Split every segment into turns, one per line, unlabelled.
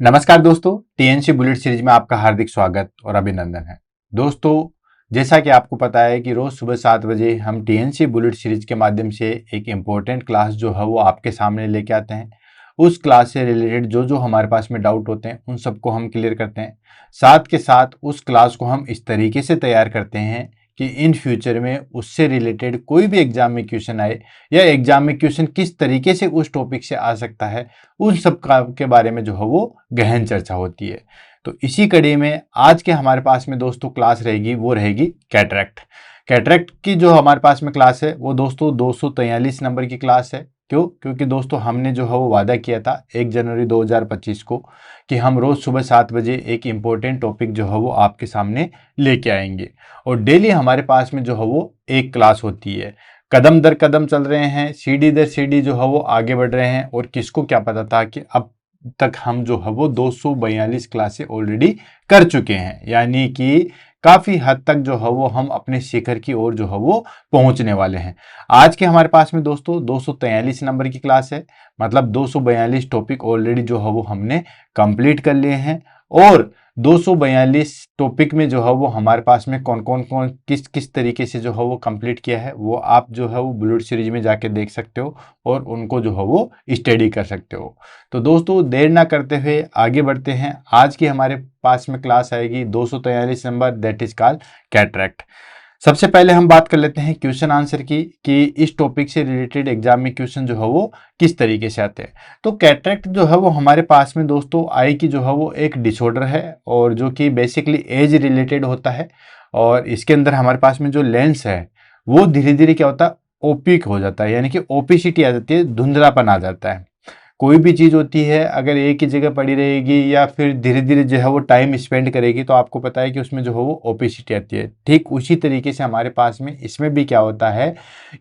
नमस्कार दोस्तों, TNC bullet series में आपका हार्दिक स्वागत और अभिनंदन है। दोस्तों, जैसा कि आपको पता है कि रोज सुबह 7 बजे हम टीएनसी बुलेट सीरीज के माध्यम से एक इम्पोर्टेंट क्लास जो है वो आपके सामने लेके आते हैं। उस क्लास से रिलेटेड जो हमारे पास में डाउट होते हैं उन सबको हम क्लियर करते हैं। साथ के साथ उस क्लास को हम इस तरीके से तैयार करते हैं कि इन फ्यूचर में उससे रिलेटेड कोई भी एग्जाम में क्वेश्चन आए या एग्जाम में क्वेश्चन किस तरीके से उस टॉपिक से आ सकता है, उन सब का के बारे में जो है वो गहन चर्चा होती है। तो इसी कड़ी में आज के हमारे पास में दोस्तों क्लास रहेगी, वो रहेगी कैटरेक्ट। कैटरेक्ट की जो हमारे पास में क्लास है वो दोस्तों 243 नंबर की क्लास है। क्यों? क्योंकि दोस्तों हमने जो है वो वादा किया था 1 जनवरी 2025 को कि हम रोज सुबह 7 बजे एक इम्पोर्टेंट टॉपिक जो है वो आपके सामने लेके आएंगे और डेली हमारे पास में जो है वो एक क्लास होती है। कदम दर कदम चल रहे हैं, सीढ़ी दर सीढ़ी जो है वो आगे बढ़ रहे हैं और किसको क्या पता था कि अब तक हम जो है वो 242 क्लासें ऑलरेडी कर चुके हैं, यानी कि काफी हद तक जो है वो हम अपने शिखर की ओर जो है वो पहुंचने वाले हैं। आज के हमारे पास में दोस्तों 243 नंबर की क्लास है, मतलब 242 टॉपिक ऑलरेडी जो है वो हमने कंप्लीट कर लिए हैं और 242 टॉपिक में जो है वो हमारे पास में कौन किस किस तरीके से जो है वो कंप्लीट किया है वो आप जो है वो बुलेट सीरीज में जाके देख सकते हो और उनको जो है वो स्टडी कर सकते हो। तो दोस्तों देर ना करते हुए आगे बढ़ते हैं। आज की हमारे पास में क्लास आएगी 243 number, that is called cataract. सबसे पहले हम बात कर लेते हैं क्वेश्चन आंसर की कि इस टॉपिक से रिलेटेड एग्जाम में क्वेश्चन जो है वो किस तरीके से आते हैं। तो कैटरेक्ट जो है वो हमारे पास में दोस्तों आई की जो है वो एक डिसऑर्डर है और जो कि बेसिकली एज रिलेटेड होता है और इसके अंदर हमारे पास में जो लेंस है वो धीरे धीरे क्या होता है, ओपिक हो जाता है, यानी कि ओपिसिटी आ जाती है, धुंधलापन आ जाता है। कोई भी चीज़ होती है अगर एक ही जगह पड़ी रहेगी या फिर धीरे धीरे जो है वो टाइम स्पेंड करेगी तो आपको पता है कि उसमें जो है वो ओपेसिटी आती है। ठीक उसी तरीके से हमारे पास में इसमें भी क्या होता है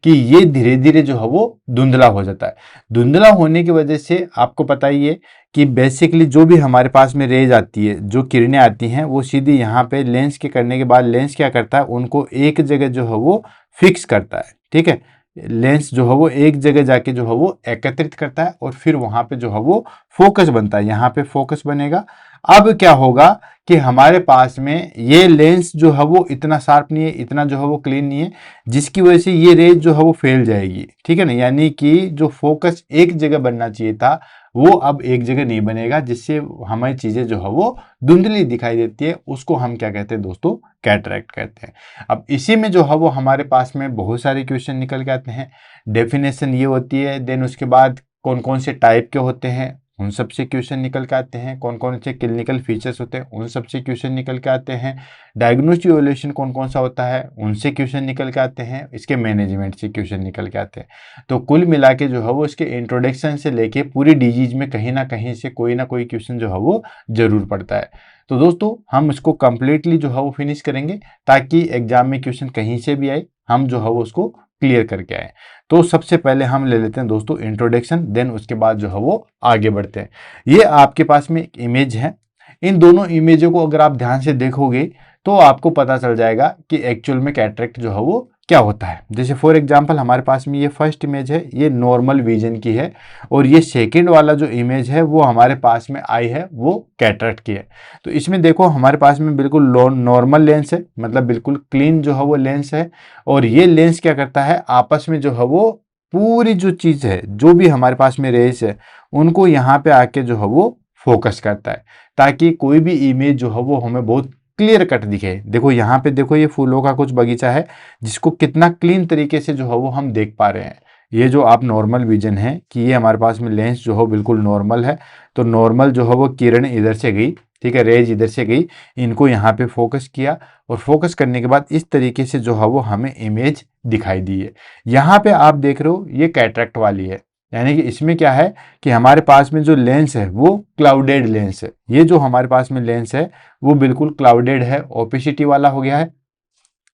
कि ये धीरे धीरे जो है वो धुंधला हो जाता है। धुंधला होने की वजह से आपको पता ही है कि बेसिकली जो भी हमारे पास में रेज आती है, जो किरणें आती हैं, वो सीधी यहाँ पे लेंस के करने के बाद लेंस क्या करता है, उनको एक जगह जो है वो फिक्स करता है। ठीक है, लेंस जो है वो एक जगह जाके जो है वो एकत्रित करता है और फिर वहां पे जो है वो फोकस बनता है। यहाँ पे फोकस बनेगा। अब क्या होगा कि हमारे पास में ये लेंस जो है वो इतना शार्प नहीं है, इतना जो है वो क्लीन नहीं है, जिसकी वजह से ये रेज जो है वो फैल जाएगी। ठीक है ना, यानी कि जो फोकस एक जगह बनना चाहिए था वो अब एक जगह नहीं बनेगा, जिससे हमें चीजें जो है वो धुंधली दिखाई देती है। उसको हम क्या कहते हैं दोस्तों, कैटरेक्ट कहते हैं। अब इसी में जो है वो हमारे पास में बहुत सारे क्वेश्चन निकल के आते हैं। डेफिनेशन ये होती है, देन उसके बाद कौन कौन से टाइप के होते हैं उन सब से क्वेश्चन निकल के आते हैं। कौन कौन से क्लिनिकल फीचर्स होते हैं उन सब से क्वेश्चन निकल के आते हैं। डायग्नोस्टिक इवैल्यूएशन कौन कौन सा होता है उनसे क्वेश्चन निकल के आते हैं। इसके मैनेजमेंट से क्वेश्चन निकल के आते हैं। तो कुल मिला के जो है वो इसके इंट्रोडक्शन से लेके पूरी डिजीज में कहीं ना कहीं से कोई ना कोई क्वेश्चन जो है वो जरूर पड़ता है। तो दोस्तों हम इसको कंप्लीटली जो है वो फिनिश करेंगे ताकि एग्जाम में क्वेश्चन कहीं से भी आए हम जो है वो उसको क्लियर करके आए। तो सबसे पहले हम ले लेते हैं दोस्तों इंट्रोडक्शन, देन उसके बाद जो है वो आगे बढ़ते हैं। ये आपके पास में एक इमेज है। इन दोनों इमेजों को अगर आप ध्यान से देखोगे तो आपको पता चल जाएगा कि एक्चुअल में कैटरेक्ट जो है वो क्या होता है। जैसे फॉर एग्जांपल हमारे पास में ये फर्स्ट इमेज है, ये नॉर्मल विजन की है और ये सेकंड वाला जो इमेज है वो हमारे पास में आई है वो कैटरेक्ट की है। तो इसमें देखो हमारे पास में बिल्कुल नॉर्मल लेंस है, मतलब बिल्कुल क्लीन जो है वो लेंस है और ये लेंस क्या करता है, आपस में जो है वो पूरी जो चीज है, जो भी हमारे पास में रेस है, उनको यहाँ पे आके जो है वो फोकस करता है ताकि कोई भी इमेज जो है वो हमें बहुत क्लियर कट दिखे। देखो यहाँ पे देखो ये फूलों का कुछ बगीचा है जिसको कितना क्लीन तरीके से जो है वो हम देख पा रहे हैं। ये जो आप नॉर्मल विजन है कि ये हमारे पास में लेंस जो है बिल्कुल नॉर्मल है, तो नॉर्मल जो है वो किरण इधर से गई, ठीक है, रेज इधर से गई, इनको यहाँ पे फोकस किया और फोकस करने के बाद इस तरीके से जो है वो हमें इमेज दिखाई दी है। यहाँ पे आप देख रहे हो ये कैटरेक्ट वाली है, यानी कि इसमें क्या है कि हमारे पास में जो लेंस है वो क्लाउडेड लेंस है। ये जो हमारे पास में लेंस है वो बिल्कुल क्लाउडेड है, ओपेसिटी वाला हो गया है,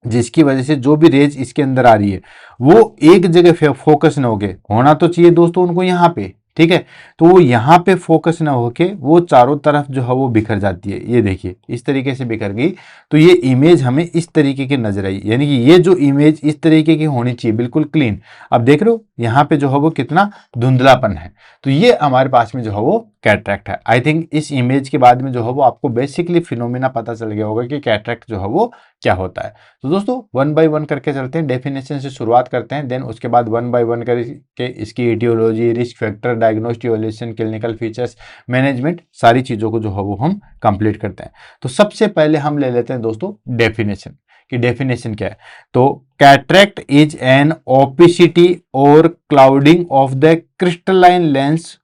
जिसकी वजह से जो भी रेज इसके अंदर आ रही है वो एक जगह फोकस न होके, होना तो चाहिए दोस्तों उनको यहाँ पे, ठीक है, तो वो यहाँ पे फोकस ना होके वो चारों तरफ जो है वो बिखर जाती है। ये देखिए इस तरीके से बिखर गई तो ये इमेज हमें इस तरीके की नजर आई, यानी कि ये जो इमेज इस तरीके की होनी चाहिए बिल्कुल क्लीन। अब देख रहे हो यहाँ पे जो है वो कितना धुंधलापन है, तो ये हमारे पास में जो है वो कैटरैक्ट है। आई थिंक इस इमेज के बाद में जो है वो आपको बेसिकली फिनोमिना पता चल गया होगा कि कैटरैक्ट जो है वो क्या होता है। तो दोस्तों वन बाय वन करके चलते हैं, डेफिनेशन से शुरुआत करते हैं, देन उसके बाद वन बाय वन करके इसकी etiology, risk factor, diagnostic, clinical features, management, सारी चीज़ों को जो है वो हम कंप्लीट करते हैं। तो सबसे पहले हम ले लेते हैं दोस्तों डेफिनेशन, कि डेफिनेशन क्या है। तो कैटरैक्ट इज एन ओपेसिटी और clouding of the crystalline lens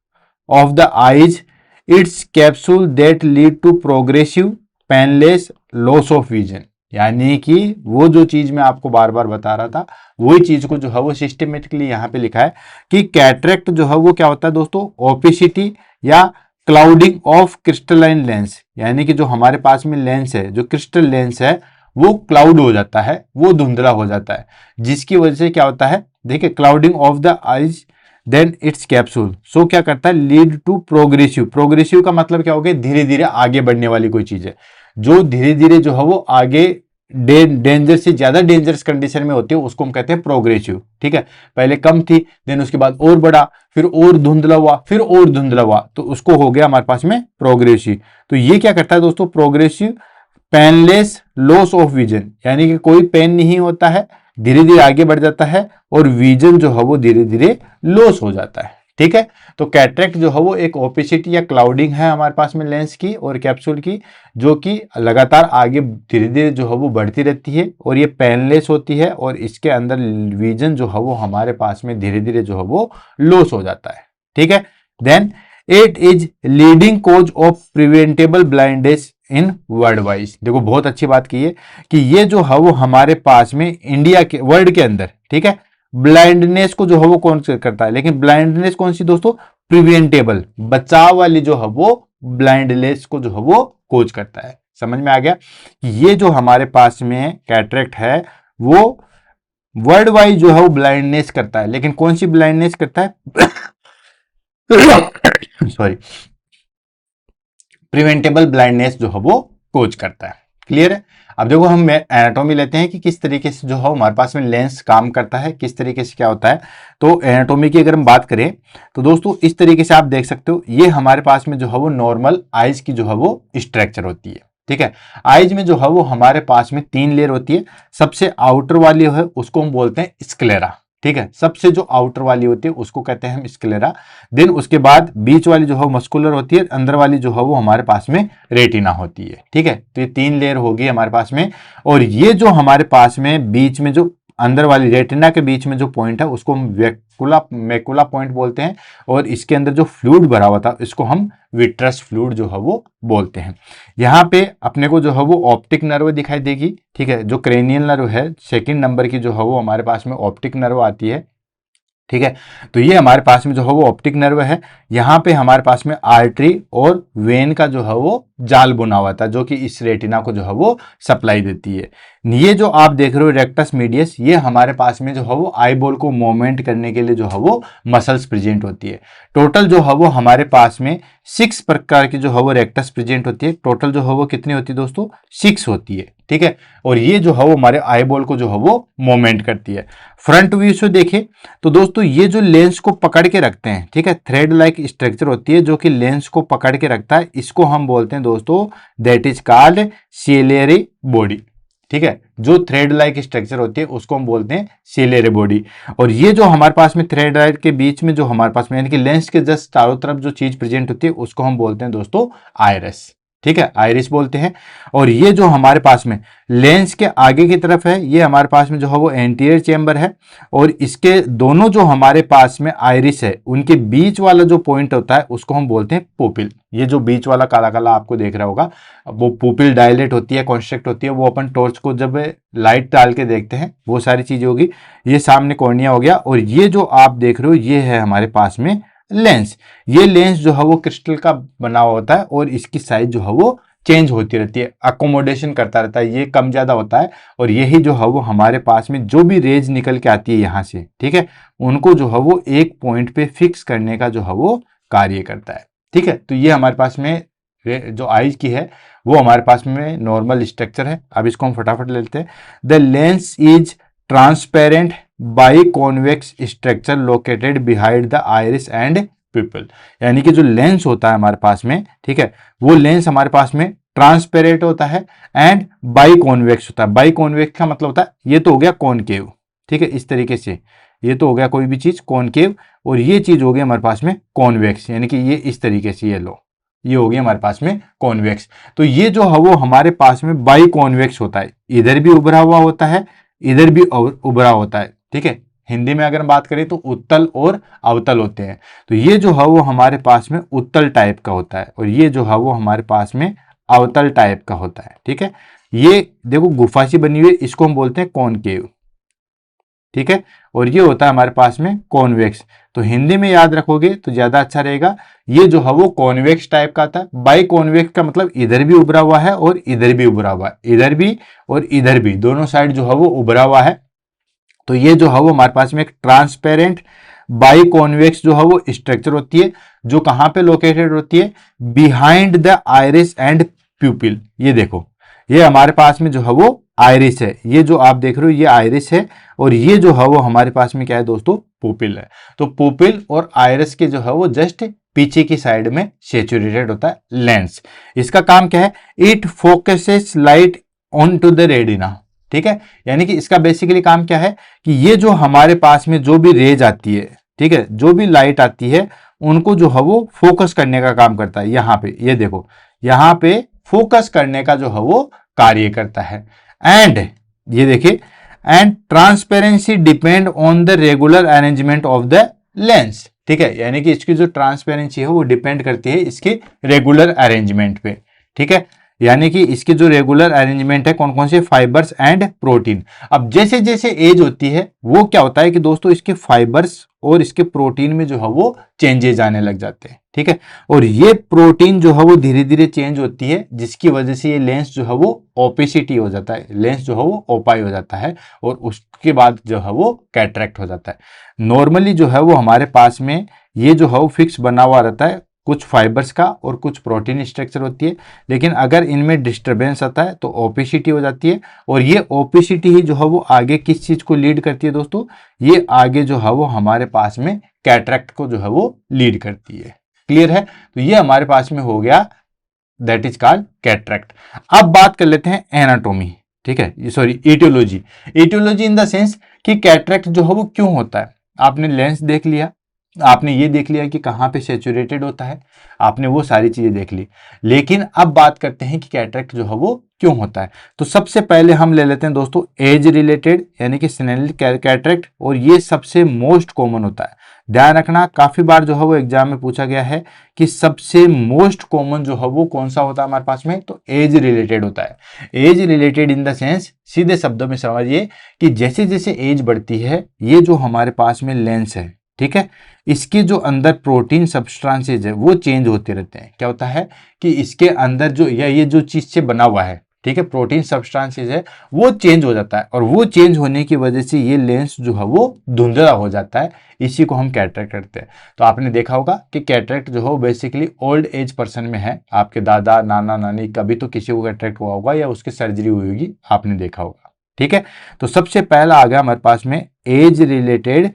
of the eyes, its capsule that lead to progressive painless loss of vision. यानी कि वो जो चीज मैं आपको बार बार बता रहा था, वही चीज को जो है वो सिस्टमेटिकली यहाँ पे लिखा है कि कैटरैक्ट जो है वो क्या होता है दोस्तों, ओपेसिटी या क्लाउडिंग ऑफ क्रिस्टलाइन लेंस, यानी कि जो हमारे पास में लेंस है, जो क्रिस्टल लेंस है, वो क्लाउड हो जाता है, वो धुंधला हो जाता है, जिसकी वजह से क्या होता है, देखिए, clouding of the eyes then it's capsule, so क्या करता है, लीड टू प्रोग्रेसिव। प्रोग्रेसिव का मतलब क्या हो गया, धीरे धीरे आगे बढ़ने वाली कोई चीज है, जो धीरे धीरे जो है वो आगे डेंजर से ज्यादा डेंजरस कंडीशन में होती है, उसको हम कहते हैं प्रोग्रेसिव। ठीक है, पहले कम थी, देन उसके बाद और बढ़ा, फिर और धुंधला हुआ, फिर और धुंधला हुआ, तो उसको हो गया हमारे पास में प्रोग्रेसिव। तो ये क्या करता है दोस्तों, progressive painless loss of vision, यानी कि कोई पेन नहीं होता है, धीरे धीरे आगे बढ़ जाता है और विजन जो है वो धीरे धीरे लॉस हो जाता है। ठीक है, तो कैटरैक्ट जो है वो एक ओपेसिटी या क्लाउडिंग है हमारे पास में लेंस की और कैप्सूल की, जो कि लगातार आगे धीरे धीरे जो है वो बढ़ती रहती है और ये पेनलेस होती है, और इसके अंदर विजन जो है वो हमारे पास में धीरे धीरे जो है वो लॉस हो जाता है। ठीक है, then it is leading cause of preventable blindness in world wise. देखो बहुत अच्छी बात की है कि ये जो है वो हमारे पास में इंडिया के, वर्ल्ड के अंदर, ठीक है, ब्लाइंडनेस को जो है वो कौन से करता है, लेकिन ब्लाइंडनेस कौन सी दोस्तों, प्रिवेंटेबल, बचाव वाली जो है वो ब्लाइंडनेस को जो है वो कोज करता है। समझ में आ गया कि ये जो हमारे पास में कैटरैक्ट है वो वर्ल्ड वाइज जो है वो ब्लाइंडनेस करता है, लेकिन कौन सी ब्लाइंडनेस करता है सॉरी, प्रिवेंटेबल ब्लाइंडनेस जो है वो कोज करता है। क्लियर है। अब देखो हम एनाटॉमी लेते हैं कि किस तरीके से जो है हमारे पास में लेंस काम करता है, किस तरीके से क्या होता है। तो एनाटॉमी की अगर हम बात करें तो दोस्तों इस तरीके से आप देख सकते हो, ये हमारे पास में जो है वो नॉर्मल आइज की जो है वो स्ट्रक्चर होती है। ठीक है, आइज में जो है वो हमारे पास में 3 लेयर होती है। सबसे आउटर वाली है उसको हम बोलते हैं स्क्लेरा। ठीक है, सबसे जो आउटर वाली होती है उसको कहते हैं हम स्क्लेरा। देन उसके बाद बीच वाली जो है मस्कुलर होती है, अंदर वाली जो है वो हमारे पास में रेटिना होती है। ठीक है, तो ये 3 लेयर होगी हमारे पास में, और ये जो हमारे पास में बीच में जो अंदर वाली रेटिना के बीच में जो पॉइंट है उसको हम मैकुला पॉइंट बोलते हैं, और इसके अंदर जो फ्लूइड भरा हुआ था इसको हम विट्रस फ्लूइड जो है वो बोलते हैं। यहाँ पे अपने को जो है वो ऑप्टिक नर्व दिखाई देगी। ठीक है, जो क्रेनियल नर्व है, सेकंड नंबर की जो है वो हमारे पास में ऑप्टिक नर्व आती है। ठीक है, तो ये हमारे पास में जो है वो ऑप्टिक नर्व है। यहाँ पे हमारे पास में आर्टरी और वेन का जो है वो जाल बुना हुआ था, जो कि इस रेटिना को जो है वो सप्लाई देती है। ये जो आप देख रहे हो रेक्टस मीडियस, ये हमारे पास में जो है वो आई बॉल को मूवमेंट करने के लिए जो है वो मसल्स प्रेजेंट होती है। टोटल जो है वो हमारे पास में 6 प्रकार की जो है वो रेक्टस प्रेजेंट होती है। टोटल जो है वो कितनी होती है दोस्तों, 6 होती है। ठीक है, और ये जो है वो हमारे आई बॉल को जो है वो मूवमेंट करती है। फ्रंट व्यू से देखें तो दोस्तों ये जो लेंस को पकड़ के रखते हैं, ठीक है, थ्रेड लाइक स्ट्रक्चर होती है जो कि लेंस को पकड़ के रखता है, इसको हम बोलते हैं दोस्तों that is called ciliary body. ठीक है, जो थ्रेड लाइक स्ट्रक्चर होती है उसको हम बोलते हैं सिलेरी बॉडी। और ये जो हमारे पास में थ्रेड लाइक के बीच में जो हमारे पास में यानी कि लेंस के जस्ट चारों तरफ जो चीज प्रेजेंट होती है उसको हम बोलते हैं दोस्तों आइरिस। ठीक है, आइरिस बोलते हैं। और ये जो हमारे पास में लेंस के आगे की तरफ है, ये हमारे पास में जो है वो एंटीरियर चेंबर है, और इसके दोनों जो हमारे पास में आइरिस है उनके बीच वाला जो पॉइंट होता है उसको हम बोलते हैं पुपिल। ये जो बीच वाला काला काला आपको देख रहा होगा वो पुपिल डायलेट होती है, कॉन्स्ट्रिक्ट होती है, वो अपन टॉर्च को जब लाइट डाल के देखते हैं वो सारी चीजें होगी। ये सामने कॉर्निया हो गया, और ये जो आप देख रहे हो ये है हमारे पास में लेंस। ये लेंस जो है वो क्रिस्टल का बना हुआ होता है और इसकी साइज जो है वो चेंज होती रहती है, अकोमोडेशन करता रहता है, ये कम ज्यादा होता है। और यही जो है वो हमारे पास में जो भी रेज निकल के आती है यहाँ से, ठीक है, उनको जो है वो एक पॉइंट पे फिक्स करने का जो है वो कार्य करता है। ठीक है, तो ये हमारे पास में जो आईज की है वो हमारे पास में नॉर्मल स्ट्रक्चर है। अब इसको हम फटाफट लेते हैं। The lens is transparent by convex structure located behind the iris and प्यूपिल। यानी कि जो लेंस होता है हमारे पास में, ठीक है, वो लेंस हमारे पास में ट्रांसपेरेंट होता है एंड बाई कॉन्वेक्स होता है। बाई कॉन्वेक्स का मतलब होता है ये तो हो गया कॉनकेव, ठीक है, इस तरीके से ये तो हो गया कोई भी चीज कॉनकेव, और ये चीज हो गई हमारे पास में कॉन्वेक्स, यानी कि ये इस तरीके से, ये लो, ये हो गया हमारे पास में कॉन्वेक्स। तो ये जो है वो हमारे पास में बाई कॉन्वेक्स होता है, इधर भी उभरा हुआ होता है, इधर भी उभरा होता है, ठीक है। हिंदी में अगर बात करें तो उत्तल और अवतल होते हैं। तो ये जो है वो हमारे पास में उत्तल टाइप का होता है, और ये जो है वो हमारे पास में अवतल टाइप का होता है, ठीक है। ये देखो गुफा सी बनी हुई है, इसको हम बोलते हैं कॉनकेव, ठीक है, और ये होता है हमारे पास में कॉन्वेक्स। तो हिंदी में याद रखोगे तो ज्यादा अच्छा रहेगा। ये जो है वो कॉन्वेक्स टाइप का आता है। बाई कॉन्वेक्स का मतलब इधर भी उभरा हुआ है और इधर भी उभरा हुआ है, इधर भी और इधर भी, दोनों साइड जो है वो उभरा हुआ है। तो ये जो है वो हमारे पास में एक ट्रांसपेरेंट बाई कॉन्वेक्स जो है वो स्ट्रक्चर होती है, जो कहां पे लोकेटेड होती है, बिहाइंड द आइरिस एंड प्यूपिल। ये देखो, ये हमारे पास में जो है वो आइरिस है, ये जो आप देख रहे हो ये आइरिस है, और ये जो है वो हमारे पास में क्या है दोस्तों, पुपिल है। तो पुपिल और आइरिस के जो है वो जस्ट पीछे की साइड में सेचुरेटेड होता है लेंस। इसका काम क्या है, it focuses light on to the retina, ठीक है। यानी कि इसका बेसिकली काम क्या है कि ये जो हमारे पास में जो भी रेज आती है, ठीक है, जो भी लाइट आती है उनको जो है वो फोकस करने का काम करता है। यहाँ पे ये देखो, यहाँ पे फोकस करने का जो है वो कार्य करता है। एंड ये देखिए, and transparency depend on the regular arrangement of the lens, ठीक है। यानी कि इसकी जो ट्रांसपेरेंसी है वो डिपेंड करती है इसके रेगुलर अरेंजमेंट पे, ठीक है। यानी कि इसके जो रेगुलर अरेंजमेंट है कौन कौन से, फाइबर्स एंड प्रोटीन। अब जैसे जैसे एज होती है वो क्या होता है कि दोस्तों इसके फाइबर्स और इसके प्रोटीन में जो है वो चेंजेस आने लग जाते हैं, ठीक है। और ये प्रोटीन जो है वो धीरे धीरे चेंज होती है, जिसकी वजह से ये लेंस जो है वो ओपेसिटी हो जाता है, लेंस जो है वो ओपाई हो जाता है, और उसके बाद जो है वो कैटरेक्ट हो जाता है। नॉर्मली जो है वो हमारे पास में ये जो है वो फिक्स बना हुआ रहता है, कुछ फाइबर्स का और कुछ प्रोटीन स्ट्रक्चर होती है, लेकिन अगर इनमें डिस्टरबेंस आता है तो ओपेसिटी हो जाती है। और ये ओपेसिटी ही जो है वो आगे किस चीज को लीड करती है दोस्तों, ये आगे जो है वो हमारे पास में कैटरेक्ट को जो है वो लीड करती है। क्लियर है? तो ये हमारे पास में हो गया, दैट इज कॉल्ड कैटरेक्ट। अब बात कर लेते हैं एनाटोमी, ठीक है, sorry etiology. Etiology in the sense कि कैटरेक्ट जो है वो क्यों होता है। आपने लेंस देख लिया, आपने ये देख लिया कि कहाँ पे सेचुरेटेड होता है, आपने वो सारी चीजें देख ली, लेकिन अब बात करते हैं कि कैटरेक्ट जो है वो क्यों होता है। तो सबसे पहले हम ले लेते हैं दोस्तों एज रिलेटेड, यानी कि सेनिल कैटरेक्ट, और ये सबसे मोस्ट कॉमन होता है। ध्यान रखना, काफी बार जो है वो एग्जाम में पूछा गया है कि सबसे मोस्ट कॉमन जो है वो कौन सा होता है हमारे पास में, तो एज रिलेटेड होता है। Age related in the sense, सीधे शब्दों में समझिए कि जैसे जैसे एज बढ़ती है, ये जो हमारे पास में लेंस है, ठीक है, इसके जो अंदर प्रोटीन सब्सटेंसेज है वो चेंज होते रहते हैं। क्या होता है कि इसके अंदर जो, या ये जो चीज से बना हुआ है, ठीक है, प्रोटीन सब्सटेंसेज है, वो चेंज हो जाता है, और वो चेंज होने की वजह से ये लेंस जो है वो धुंधला हो जाता है। इसी को हम कैटरेक्ट करते हैं। तो आपने देखा होगा कि कैटरेक्ट जो है बेसिकली ओल्ड एज पर्सन में है, आपके दादा नाना नानी कभी तो किसी को कैटरेक्ट हुआ होगा या उसकी सर्जरी हुई होगी, आपने देखा होगा, ठीक है। तो सबसे पहला आ गया हमारे पास में एज रिलेटेड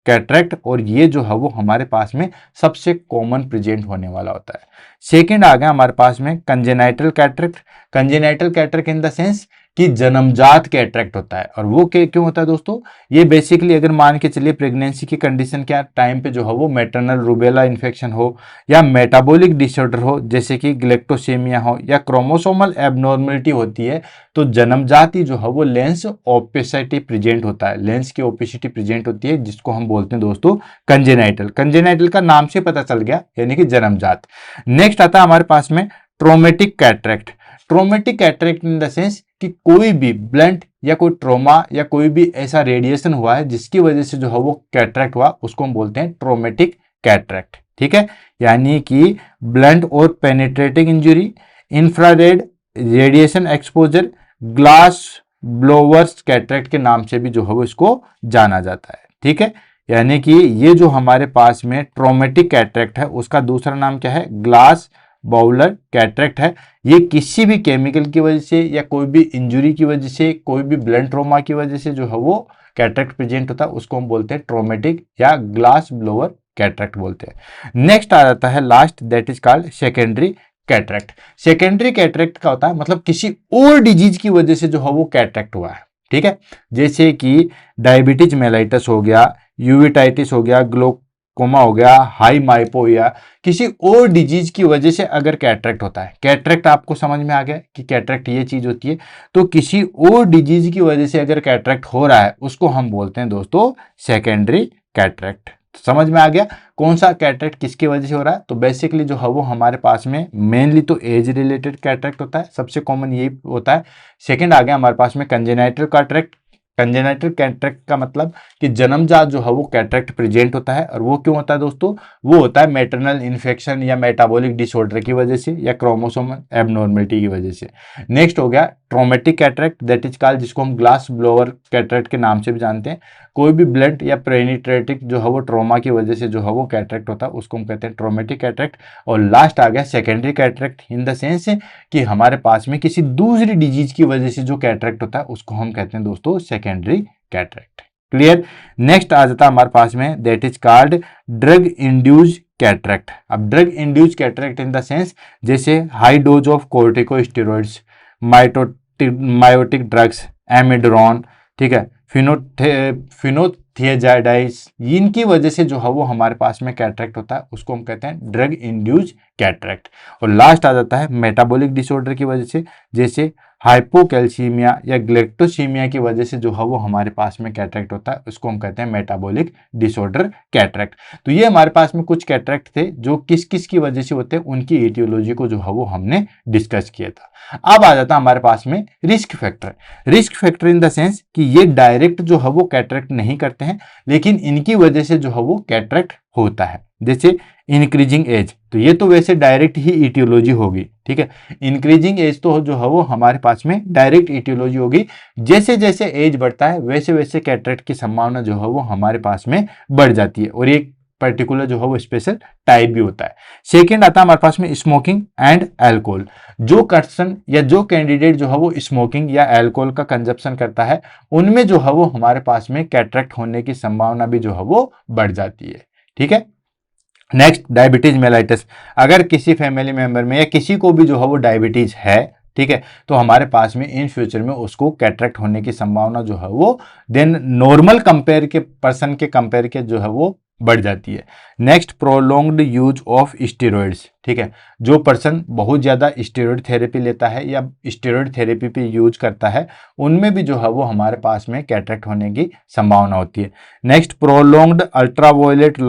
कैटरेक्ट, और ये जो है वो हमारे पास में सबसे कॉमन प्रेजेंट होने वाला होता है। सेकंड आ गया हमारे पास में congenital cataract. Congenital cataract in the sense कि जन्मजात कैटरेक्ट होता है। और वो क्यों होता है दोस्तों, ये बेसिकली अगर मान के चलिए प्रेगनेंसी की कंडीशन के टाइम पे जो है वो मैटरनल रूबेला इन्फेक्शन हो, या मेटाबॉलिक डिसऑर्डर हो जैसे कि ग्लेक्टोसेमिया हो, या क्रोमोसोमल एबनॉर्मलिटी होती है, तो जन्मजात ही जो है वो लेंस ओपेसिटी प्रेजेंट होता है, लेंस की ओपेसिटी प्रेजेंट होती है, जिसको हम बोलते हैं दोस्तों कंजेनाइटल। कंजेनाइटल का नाम से पता चल गया, यानी कि जन्मजात। नेक्स्ट आता है हमारे पास में traumatic cataract. Traumatic cataract in the sense कि कोई भी ब्लंट या कोई ट्रोमा या कोई भी ऐसा रेडिएशन हुआ है जिसकी वजह से जो है वो कैटरेक्ट हुआ, उसको हम बोलते हैं ट्रोमेटिक कैटरेक्ट, ठीक है। यानी कि ब्लंट और penetrating injury, infrared radiation exposure, glass blowers cataract के नाम से भी जो है वो इसको जाना जाता है, ठीक है। यानी कि ये जो हमारे पास में ट्रोमेटिक कैटरेक्ट है, उसका दूसरा नाम क्या है, ग्लास बाउलर कैटरेक्ट है। ये किसी भी केमिकल की वजह से या कोई भी इंजुरी की वजह से, कोई भी ब्लंट ट्रोमा की वजह से जो है वो कैटरेक्ट प्रेजेंट होता है, उसको हम बोलते हैं ट्रोमेटिक या ग्लास ब्लोअर कैटरेक्ट बोलते हैं। नेक्स्ट आ जाता है last, that is called secondary cataract. Secondary cataract का होता है मतलब किसी और डिजीज की वजह से जो है वो कैटरेक्ट हुआ है, ठीक है। जैसे कि डायबिटीज मेलाइटस हो गया, यूवेटाइटिस हो गया, ग्लोकोमा हो गया, हाई माइपो या किसी और डिजीज की वजह से अगर कैटरेक्ट होता है। कैटरेक्ट आपको समझ में आ गया कि कैटरेक्ट ये चीज होती है। तो किसी और डिजीज की वजह से अगर कैटरेक्ट हो रहा है उसको हम बोलते हैं दोस्तों सेकेंडरी कैटरेक्ट। समझ में आ गया कौन सा कैटरेक्ट किसकी वजह से हो रहा है। तो बेसिकली जो है वो हमारे पास में मेनली तो एज रिलेटेड कैटरेक्ट होता है, सबसे कॉमन यही होता है। सेकंड आ गया हमारे पास में कंजेनाइटल कैटरेक्ट। कंजेनाइटल कैटरेक्ट का मतलब कि जन्मजात जो है वो कैटरेक्ट प्रेजेंट होता है। और वो क्यों होता है दोस्तों, वो होता है मैटरनल इन्फेक्शन या मेटाबॉलिक डिसऑर्डर की वजह से या क्रोमोसोमल एबनॉर्मलिटी की वजह से। नेक्स्ट हो गया traumatic cataract, that is called, जिसको हम ग्लास ब्लोअर कैटरेक्ट के नाम से भी जानते हैं। कोई भी ब्लंट या पेनिट्रेटिक जो है वो ट्रोमा की वजह से जो है वो कैटरेक्ट होता है, उसको हम कहते हैं ट्रोमेटिक कैटरेक्ट। और लास्ट आ गया secondary cataract, in the sense कि हमारे पास में किसी दूसरी डिजीज की वजह से जो कैटरेक्ट होता है उसको हम कहते हैं दोस्तों सेकेंडरी कैटरेक्ट। क्लियर। नेक्स्ट आ जाता है हमारे पास में, that is called drug induced cataract. अब drug induced cataract in the sense जैसे high dose of corticosteroids, miotic drugs, amiodarone, ठीक है, फिनोथियाजाइडाइस, इनकी वजह से जो है वो हमारे पास में कैटरेक्ट होता है, उसको हम कहते हैं ड्रग इंड्यूस्ड कैटरेक्ट। और लास्ट आ जाता है मेटाबॉलिक डिसऑर्डर की वजह से, जैसे हाइपोकैल्सीमिया या ग्लेक्टोसीमिया की वजह से जो है वो हमारे पास में कैटरेक्ट होता है, उसको हम कहते हैं मेटाबॉलिक डिसऑर्डर कैटरेक्ट। तो ये हमारे पास में कुछ कैटरेक्ट थे जो किस किस की वजह से होते हैं, उनकी एटियोलॉजी को जो है वो हमने डिस्कस किया था। अब आ जाता है हमारे पास में risk factor. Risk factor in the sense कि ये डायरेक्ट जो है वो कैटरेक्ट नहीं करते हैं, लेकिन इनकी वजह से जो है वो कैटरेक्ट होता है। जैसे इंक्रीजिंग एज, तो ये तो वैसे डायरेक्ट ही इटियोलॉजी होगी, ठीक है। इंक्रीजिंग एज तो जो है वो हमारे पास में डायरेक्ट इटियोलॉजी होगी। जैसे जैसे एज बढ़ता है वैसे वैसे कैटरेक्ट की संभावना जो है वो हमारे पास में बढ़ जाती है, और ये पर्टिकुलर जो है वो स्पेशल टाइप भी होता है। सेकेंड आता है हमारे पास में स्मोकिंग एंड अल्कोहल। जो पर्सन या जो कैंडिडेट जो है वो स्मोकिंग या अल्कोहल का कंजप्शन करता है, उनमें जो है वो हमारे पास में कैटरेक्ट होने की संभावना भी जो है वो बढ़ जाती है, ठीक है। Next diabetes mellitus. अगर किसी फैमिली मेंबर में या किसी को भी जो है वो डायबिटीज है, ठीक है, तो हमारे पास में इन फ्यूचर में उसको कैटरेक्ट होने की संभावना जो है वो देन नॉर्मल कंपेयर के पर्सन के कंपेयर के जो है वो बढ़ जाती है। Next prolonged use of steroids, ठीक है, जो पर्सन बहुत ज़्यादा स्टेरॉइड थेरेपी लेता है या स्टेरॉइड थेरेपी पे यूज करता है, उनमें भी जो है वो हमारे पास में कैटरेक्ट होने की संभावना होती है। Next prolonged ultraviolet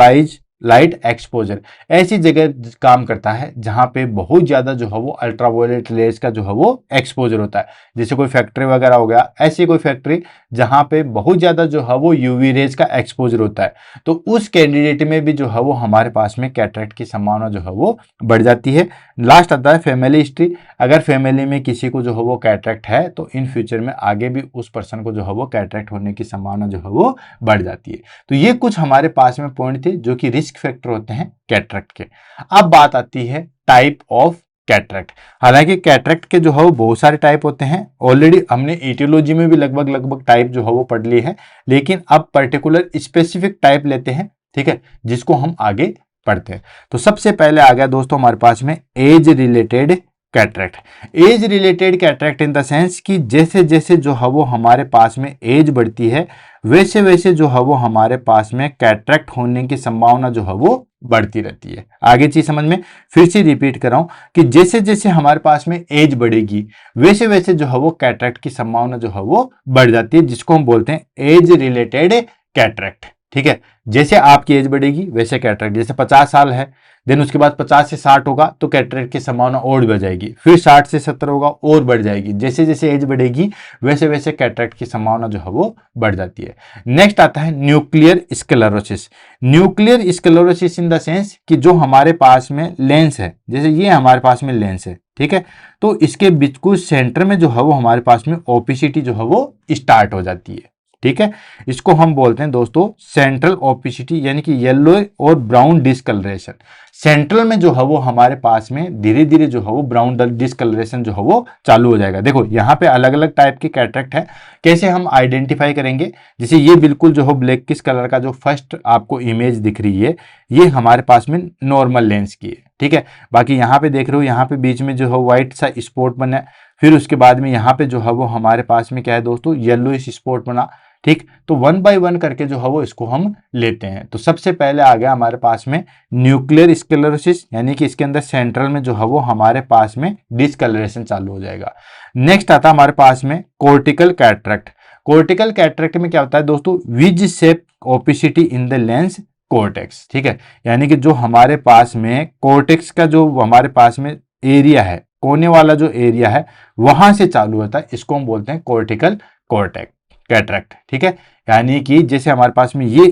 light exposure, ऐसी जगह काम करता है जहां पे बहुत ज्यादा जो है वो अल्ट्रावायलेट रेज का जो है वो एक्सपोजर होता है। जैसे कोई फैक्ट्री वगैरह हो गया, ऐसी कोई फैक्ट्री जहां पे बहुत ज्यादा जो है वो यूवी रेज का एक्सपोजर होता है, तो उस कैंडिडेट में भी जो है वो हमारे पास में कैटरेक्ट की संभावना जो है वो बढ़ जाती है। लास्ट आता है फैमिली हिस्ट्री। अगर फैमिली में किसी को जो है वो कैटरेक्ट है तो इन फ्यूचर में आगे भी उस पर्सन को जो है वो कैटरेक्ट होने की संभावना जो है वो बढ़ जाती है। तो ये कुछ हमारे पास में पॉइंट थे जो कि रिस्क फैक्टर होते हैं कैटरेक्ट के। अब बात आती है टाइप ऑफ कैटरेक्ट। हालांकि कैटरेक्ट के जो है वो बहुत सारे टाइप होते हैं, ऑलरेडी हमने एटियोलॉजी में भी लगभग टाइप जो है वो पढ़ ली है, लेकिन अब पर्टिकुलर स्पेसिफिक टाइप लेते हैं, ठीक है, जिसको हम आगे पढ़ते हैं। तो सबसे पहले आ गया दोस्तों हमारे पास में age related cataract. Age related cataract in the sense कि जैसे जैसे जो है वो हमारे पास में एज बढ़ती है वैसे वैसे जो है वो हमारे पास में कैटरेक्ट होने की संभावना जो है वो बढ़ती रहती है। आगे चीज समझ में, फिर से रिपीट कर रहा हूं कि जैसे जैसे हमारे पास में एज बढ़ेगी वैसे वैसे जो है वो कैटरेक्ट की संभावना जो है वो बढ़ जाती है, जिसको हम बोलते हैं एज रिलेटेड कैटरेक्ट, ठीक है। जैसे आपकी एज बढ़ेगी वैसे कैटरेक्ट, जैसे 50 साल है, देन उसके बाद 50 से 60 होगा तो कैटरेक्ट की संभावना और बढ़ जाएगी, फिर 60 से 70 होगा और बढ़ जाएगी। जैसे जैसे एज बढ़ेगी वैसे वैसे कैटरेक्ट की संभावना जो है वो बढ़ जाती है। नेक्स्ट आता है nuclear sclerosis. Nuclear sclerosis in the sense कि जो हमारे पास में लेंस है, जैसे ये हमारे पास में लेंस है, ठीक है, तो इसके बिल्कुल सेंटर में जो है वो हमारे पास में ओपेसिटी जो है वो स्टार्ट हो जाती है, ठीक है। इसको हम बोलते हैं दोस्तों सेंट्रल ओपेसिटी, यानी कि येलो और ब्राउन डिस्कलरेशन। सेंट्रल में जो है वो हमारे पास में धीरे धीरे जो है वो ब्राउन डिस्कलरेशन जो है वो चालू हो जाएगा। देखो यहाँ पे अलग अलग टाइप की कैटरेक्ट है, कैसे हम आइडेंटिफाई करेंगे। जैसे ये बिल्कुल जो है ब्लैकिश कलर का जो फर्स्ट आपको इमेज दिख रही है, ये हमारे पास में नॉर्मल लेंस की है, ठीक है। बाकी यहाँ पे देख रहे हो, यहाँ पे बीच में जो है व्हाइट सा स्पॉट बना है, फिर उसके बाद में यहाँ पे जो है वो हमारे पास में क्या है दोस्तों, येलोइश स्पॉट बना, ठीक। तो 1 बाय 1 करके जो है वो इसको हम लेते हैं। तो सबसे पहले आ गया हमारे पास में न्यूक्लियर स्क्लेरोसिस, यानी कि इसके अंदर सेंट्रल में जो है वो हमारे पास में डिस्कलरेशन चालू हो जाएगा। नेक्स्ट आता है हमारे पास में कोर्टिकल कैटरेक्ट। कोर्टिकल कैटरेक्ट में क्या होता है दोस्तों, wedge shape opacity in the lens cortex, ठीक है। यानी कि जो हमारे पास में कोर्टेक्स का जो हमारे पास में एरिया है, कोने वाला जो एरिया है, वहां से चालू होता है, इसको हम बोलते हैं कोर्टिकल कोर्टेक्ट कैटरेक्ट, ठीक है। यानी कि जैसे हमारे पास में ये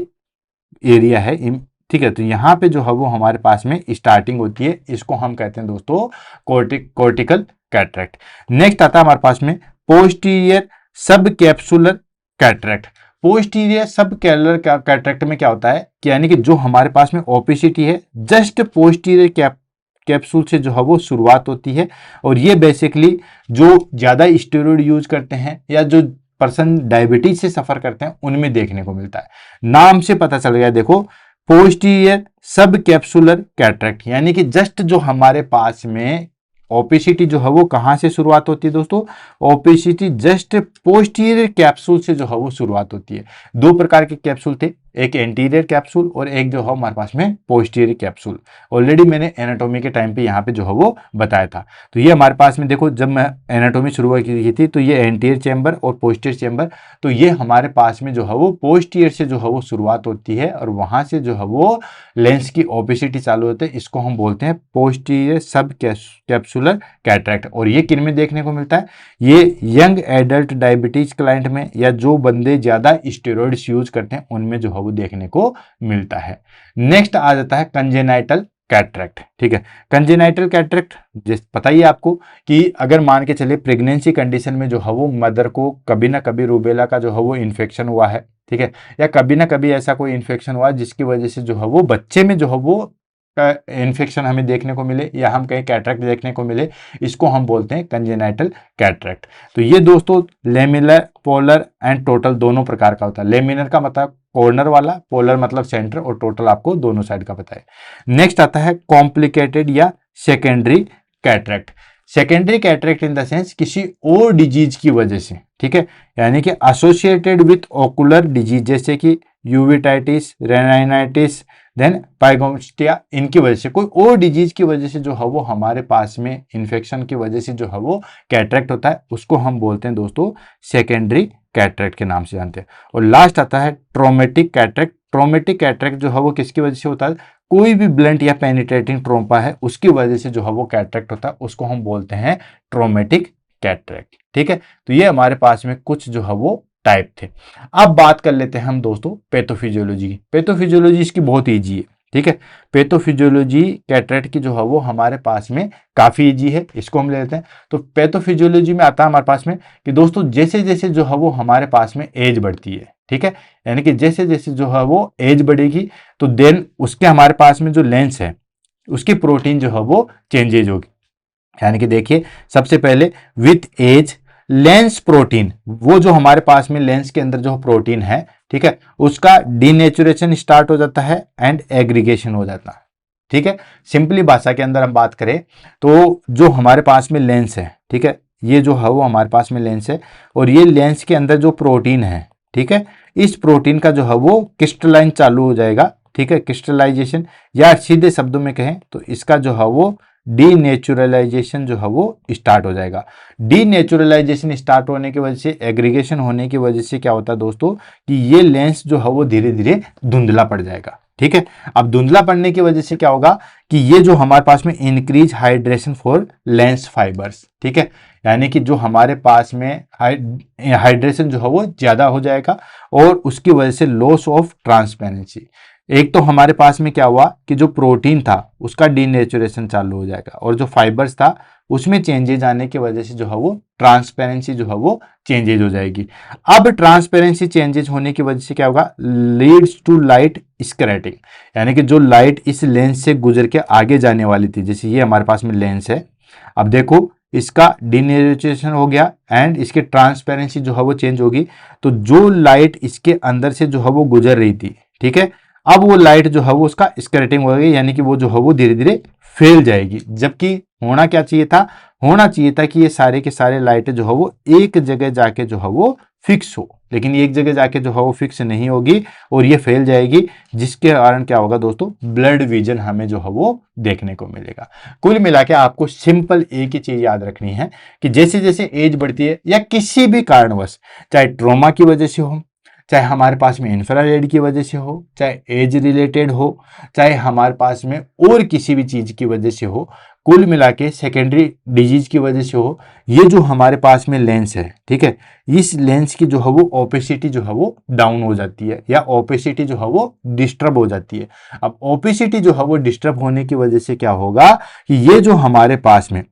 एरिया है, ठीक है, तो यहाँ पे जो है वो हमारे पास में स्टार्टिंग होती है, इसको हम कहते हैं दोस्तों कोर्टिकल कैटरेक्ट। नेक्स्ट आता है हमारे पास में पोस्टीरियर सब कैप्सुलर कैटरेक्ट। पोस्टीरियर सब कैटरेक्ट में क्या होता है कि यानी कि जो हमारे पास में ओपेसिटी है, जस्ट पोस्टीरियर कैप्सूल से जो है वो शुरुआत होती है, और ये बेसिकली जो ज्यादा स्टेरॉइड यूज करते हैं या जो पर्सन डायबिटीज से सफर करते हैं उनमें देखने को मिलता है। नाम से पता चल गया देखो, पोस्टीरियर सब कैप्सुलर कैटरेक्ट, यानी कि जस्ट जो हमारे पास में ओपेसिटी जो है वो कहां से शुरुआत होती है दोस्तों, ओपेसिटी जस्ट पोस्टीरियर कैप्सूल से जो है वो शुरुआत होती है। दो प्रकार के कैप्सूल थे, एक एंटीरियर कैप्सूल और एक जो है हमारे पास में पोस्टीरियर कैप्सूल। ऑलरेडी मैंने एनाटॉमी के टाइम पे यहाँ पे जो है वो बताया था। तो ये हमारे पास में देखो, जब मैं एनाटॉमी शुरू की थी तो ये एंटीरियर चेंबर और पोस्टीरियर चेंबर, तो ये हमारे पास में जो है वो पोस्टीरियर से जो है वो शुरुआत होती है और वहां से जो है वो लेंस की ओपेसिटी चालू होती है, इसको हम बोलते हैं पोस्टीरियर सब कैप्सुलर कैटरेक्ट। और ये किन में देखने को मिलता है, ये यंग एडल्ट डायबिटीज क्लाइंट में, या जो बंदे ज्यादा स्टेरॉइड्स यूज करते हैं उनमें जो है वो देखने को मिलता है। नेक्स्ट आ जाता है कंजेनाइटल कैटरेक्ट, ठीक है। कंजेनाइटल कैटरेक्ट जिस पता ही आपको कि अगर मान के चले प्रेगनेंसी कंडीशन में जो है वो मदर को कभी ना कभी रूबेला का जो है वो इन्फेक्शन हुआ है, ठीक है, या कभी ना कभी ऐसा कोई इन्फेक्शन हुआ जिसकी वजह से जो है वो बच्चे में जो है वो इन्फेक्शन हमें देखने को मिले या हम कहीं कैटरेक्ट देखने को मिले, इसको हम बोलते हैं कंजेनाइटल कैटरेक्ट। तो ये दोस्तों लेमिनर, पोलर एंड टोटल दोनों प्रकार का होता है। लेमिनर का मतलब कॉर्नर वाला, पोलर मतलब सेंटर, और टोटल आपको दोनों साइड का पता है। नेक्स्ट आता है कॉम्प्लिकेटेड या secondary cataract. Secondary cataract in the sense किसी और डिजीज की वजह से, ठीक है, यानी कि एसोसिएटेड विथ ओकुलर डिजीज, जैसे कि यूवेटाइटिस, रेनाइटिस, देन पाइगोस्टिया, इनकी वजह से, कोई और डिजीज की वजह से जो है वो हमारे पास में इन्फेक्शन की वजह से जो है वो कैटरेक्ट होता है, उसको हम बोलते हैं दोस्तों सेकेंडरी कैटरेक्ट के नाम से जानते हैं। और लास्ट आता है ट्रोमेटिक कैटरेक्ट। ट्रोमेटिक कैटरेक्ट जो है वो किसकी वजह से होता है, कोई भी ब्लंट या पेनिट्रेटिंग ट्रोम्पा है उसकी वजह से जो है वो कैटरेक्ट होता है, उसको हम बोलते हैं ट्रोमेटिक कैटरेक्ट, ठीक है। तो ये हमारे पास में कुछ जो है वो टाइप थे। अब बात कर लेते हैं हम दोस्तों पैथोफिजियोलॉजी की। पैथोफिजियोलॉजी इसकी बहुत ईजी है, ठीक है। पैथोफिजियोलॉजी कैटरेक्ट की जो है वो हमारे पास में काफी ईजी है, इसको हम ले लेते हैं। तो पैथोफिजियोलॉजी में आता है हमारे पास में कि दोस्तों जैसे जैसे जो है वो हमारे पास में एज बढ़ती है, ठीक है, यानी कि जैसे जैसे जो है वो एज बढ़ेगी तो देन उसके हमारे पास में जो लेंस है उसकी प्रोटीन जो है वो चेंजेज होगी। यानी कि देखिए, सबसे पहले विथ एज लेंस प्रोटीन, वो जो हमारे पास में लेंस के अंदर जो प्रोटीन है, ठीक है, उसका डीनेचुरेशन स्टार्ट हो जाता है एंड एग्रीगेशन हो जाता है, ठीक है। सिंपली भाषा के अंदर हम बात करें तो जो हमारे पास में लेंस है, ठीक है, ये जो है वो हमारे पास में लेंस है, और ये लेंस के अंदर जो प्रोटीन है, ठीक है, इस प्रोटीन का जो है वो क्रिस्टलाइन चालू हो जाएगा, ठीक है, क्रिस्टलाइजेशन, या सीधे शब्दों में कहें तो इसका जो है वो डीनेचुरलाइजेशन जो है वो स्टार्ट हो जाएगा। डीनेचुरलाइजेशन स्टार्ट होने की वजह से, एग्रीगेशन होने की वजह से क्या होता है दोस्तों कि ये लेंस जो है वो धीरे धीरे धुंधला पड़ जाएगा, ठीक है। अब धुंधला पड़ने की वजह से क्या होगा कि ये जो हमारे पास में increase hydration for Lenz fibres, ठीक है, यानी कि जो हमारे पास में हाइड्रेशन जो है वो ज्यादा हो जाएगा और उसकी वजह से लॉस ऑफ ट्रांसपेरेंसी। एक तो हमारे पास में क्या हुआ कि जो प्रोटीन था उसका डीनेचुरेशन चालू हो जाएगा और जो फाइबर्स था उसमें चेंजेज आने की वजह से जो है वो ट्रांसपेरेंसी जो है वो चेंजेज हो जाएगी। अब ट्रांसपेरेंसी चेंजेज होने की वजह से क्या होगा, लीड्स टू लाइट स्कैटरिंग, यानी कि जो लाइट इस लेंस से गुजर के आगे जाने वाली थी, जैसे ये हमारे पास में लेंस है, अब देखो इसका डीनेचुरेशन हो गया एंड इसकी ट्रांसपेरेंसी जो है वो चेंज होगी। तो जो लाइट इसके अंदर से जो है वो गुजर रही थी, ठीक है, अब वो लाइट जो है वो उसका स्कैटरिंग हो गई, यानी कि वो जो है वो धीरे धीरे फैल जाएगी। जबकि होना क्या चाहिए था, होना चाहिए था कि ये सारे के सारे लाइटें जो है वो एक जगह जाके जो है वो फिक्स हो, लेकिन एक जगह जाके जो है वो फिक्स नहीं होगी और ये फैल जाएगी, जिसके कारण क्या होगा दोस्तों, ब्लड विजन हमें जो है वो देखने को मिलेगा। कुल मिला के आपको सिंपल एक ही चीज याद रखनी है कि जैसे जैसे एज बढ़ती है या किसी भी कारणवश, चाहे ट्रॉमा की वजह से हो, चाहे हमारे पास में इंफ्रारेड की वजह से हो, चाहे एज रिलेटेड हो, चाहे हमारे पास में और किसी भी चीज की वजह से हो, कुल मिला के सेकेंडरी डिजीज की वजह से हो, ये जो हमारे पास में लेंस है, ठीक है, इस लेंस की जो है वो ओपेसिटी जो है वो डाउन हो जाती है या ओपेसिटी जो है वो डिस्टर्ब हो जाती है। अब ओपेसिटी जो है वो डिस्टर्ब होने की वजह से क्या होगा कि ये जो हमारे पास में,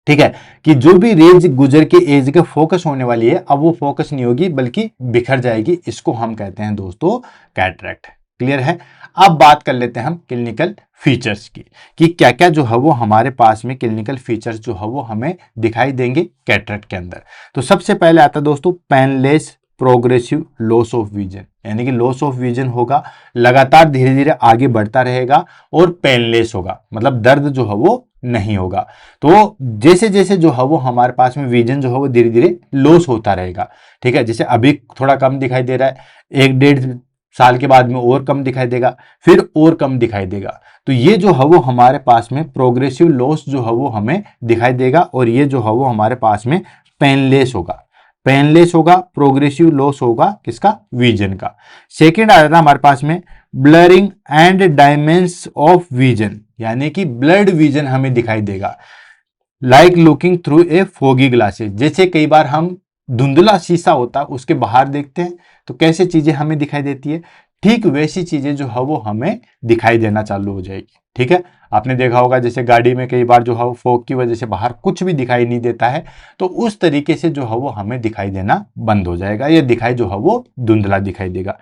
ठीक है, कि जो भी रेंज गुजर के एज के फोकस होने वाली है, अब वो फोकस नहीं होगी बल्कि बिखर जाएगी। इसको हम कहते हैं दोस्तों कैटरेक्ट। क्लियर है। अब बात कर लेते हैं हम क्लिनिकल फीचर्स की, कि क्या क्या जो है वो हमारे पास में क्लिनिकल फीचर्स जो है वो हमें दिखाई देंगे कैटरेक्ट के अंदर। तो सबसे पहले आता है दोस्तों painless progressive loss of vision, यानी कि लॉस ऑफ विजन होगा, लगातार धीरे धीरे आगे बढ़ता रहेगा और पेनलेस होगा, मतलब दर्द जो है वो नहीं होगा। तो जैसे जैसे जो है वो हमारे पास में विजन जो है वो धीरे धीरे लॉस होता रहेगा, ठीक है, जैसे अभी थोड़ा कम दिखाई दे रहा है, 1-1.5 साल के बाद में और कम दिखाई देगा, फिर और कम दिखाई देगा। तो ये जो है वो हमारे पास में प्रोग्रेसिव लॉस जो है वो हमें दिखाई देगा और ये जो है वो हमारे पास में पेनलेस होगा। पेनलेस होगा, प्रोग्रेसिव लॉस होगा किसका, विजन का। सेकेंड आ जाता है हमारे पास में ब्लरिंग एंड डायमेंस ऑफ विजन, यानी कि ब्लड विजन हमें दिखाई देगा, like looking through a foggy glasses. जैसे कई बार हम धुंधला शीशा होता है उसके बाहर देखते हैं तो कैसे चीजें हमें दिखाई देती है, ठीक वैसी चीजें जो है वो हमें दिखाई देना चालू हो जाएगी। ठीक है, आपने देखा होगा जैसे गाड़ी में कई बार जो है फोग की वजह से बाहर कुछ भी दिखाई नहीं देता है, तो उस तरीके से जो है वो हमें दिखाई देना बंद हो जाएगा, या दिखाई जो है वो धुंधला दिखाई देगा।